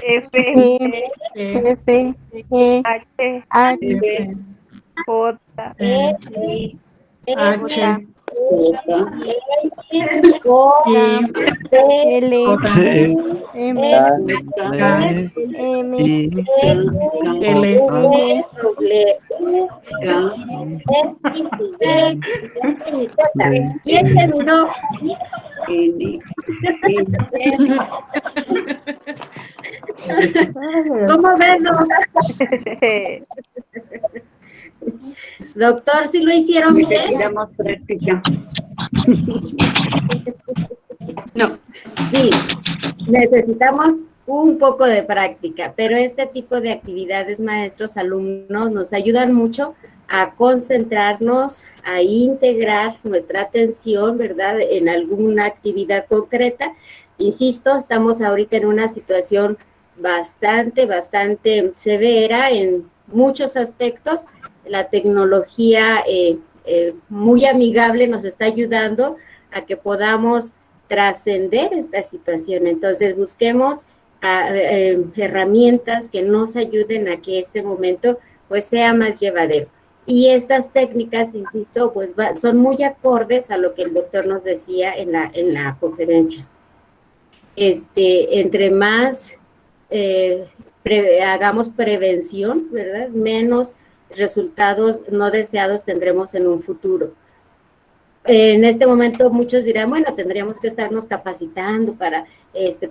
F, F, H, J, H, H, O, L, M, M, L, ¿Quién terminó? ¿Cómo ves, doctor? ¿Sí lo hicieron bien? Necesitamos práctica. No, sí, necesitamos un poco de práctica, pero este tipo de actividades, maestros, alumnos, nos ayudan mucho a concentrarnos, a integrar nuestra atención, ¿verdad?, en alguna actividad concreta. Insisto, estamos ahorita en una situación bastante severa en muchos aspectos. La tecnología muy amigable nos está ayudando a que podamos trascender esta situación. Entonces, busquemos herramientas que nos ayuden a que este momento pues sea más llevadero. Y estas técnicas, insisto, pues son muy acordes a lo que el doctor nos decía en la conferencia. Entre más hagamos prevención, ¿verdad?, menos resultados no deseados tendremos en un futuro. En este momento muchos dirán, bueno, tendríamos que estarnos capacitando para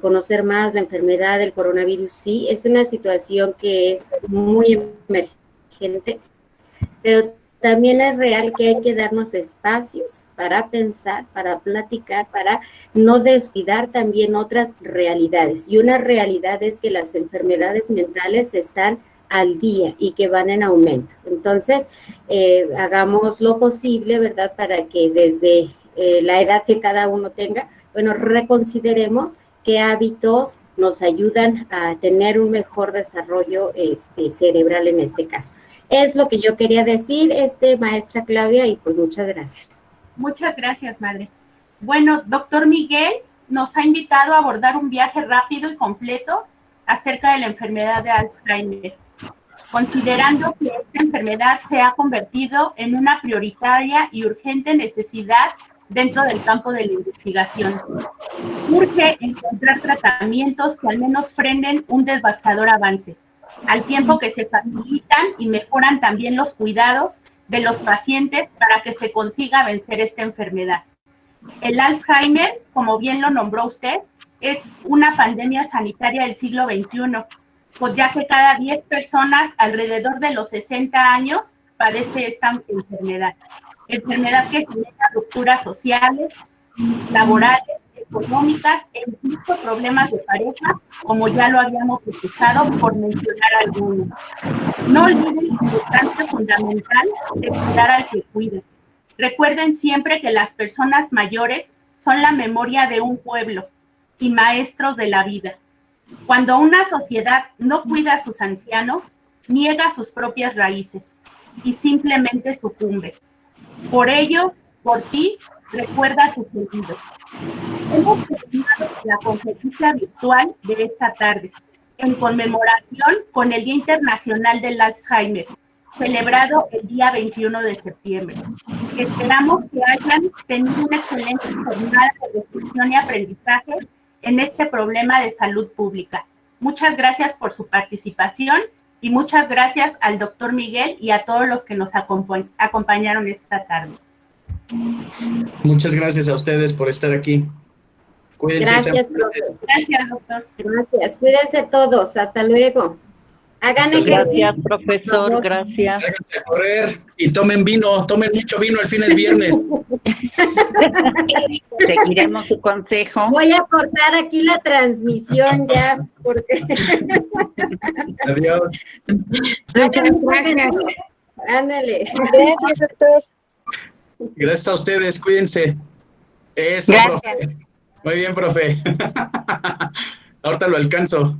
conocer más la enfermedad del coronavirus. Sí, es una situación que es muy emergente, pero también es real que hay que darnos espacios para pensar, para platicar, para no descuidar también otras realidades. Y una realidad es que las enfermedades mentales están al día y que van en aumento. Entonces, hagamos lo posible, ¿verdad?, para que desde la edad que cada uno tenga, bueno, reconsideremos qué hábitos nos ayudan a tener un mejor desarrollo cerebral en este caso. Es lo que yo quería decir, maestra Claudia, y pues muchas gracias. Muchas gracias, madre. Bueno, doctor Miguel nos ha invitado a abordar un viaje rápido y completo acerca de la enfermedad de Alzheimer, considerando que esta enfermedad se ha convertido en una prioritaria y urgente necesidad dentro del campo de la investigación. Urge encontrar tratamientos que al menos frenen un devastador avance, al tiempo que se facilitan y mejoran también los cuidados de los pacientes para que se consiga vencer esta enfermedad. El Alzheimer, como bien lo nombró usted, es una pandemia sanitaria del siglo XXI, pues ya que cada 10 personas alrededor de los 60 años padece esta enfermedad que genera rupturas sociales, laborales, económicas e incluso problemas de pareja, como ya lo habíamos escuchado, por mencionar algunos. No olviden la importancia fundamental de cuidar al que cuida. Recuerden siempre que las personas mayores son la memoria de un pueblo y maestros de la vida. Cuando una sociedad no cuida a sus ancianos, niega sus propias raíces y simplemente sucumbe. Por ellos, por ti, recuerda sus sentidos. Hemos terminado la conferencia virtual de esta tarde, en conmemoración con el Día Internacional del Alzheimer, celebrado el día 21 de septiembre. Esperamos que hayan tenido una excelente jornada de reflexión y aprendizaje en este problema de salud pública. Muchas gracias por su participación y muchas gracias al doctor Miguel y a todos los que nos acompañaron esta tarde. Muchas gracias a ustedes por estar aquí. Cuídense. Gracias, profesor. Gracias, doctor. Gracias. Cuídense todos. Hasta luego. Hagan ejercicio. Gracias, profesor. Gracias. Háganse a correr y tomen vino, tomen mucho vino, el fin es viernes. Seguiremos su consejo. Voy a cortar aquí la transmisión ya, porque... Adiós. Muchas gracias. Ándale. Gracias, doctor. Gracias a ustedes, cuídense. Eso, Gracias. profe. Muy bien, profe. Ahorita lo alcanzo.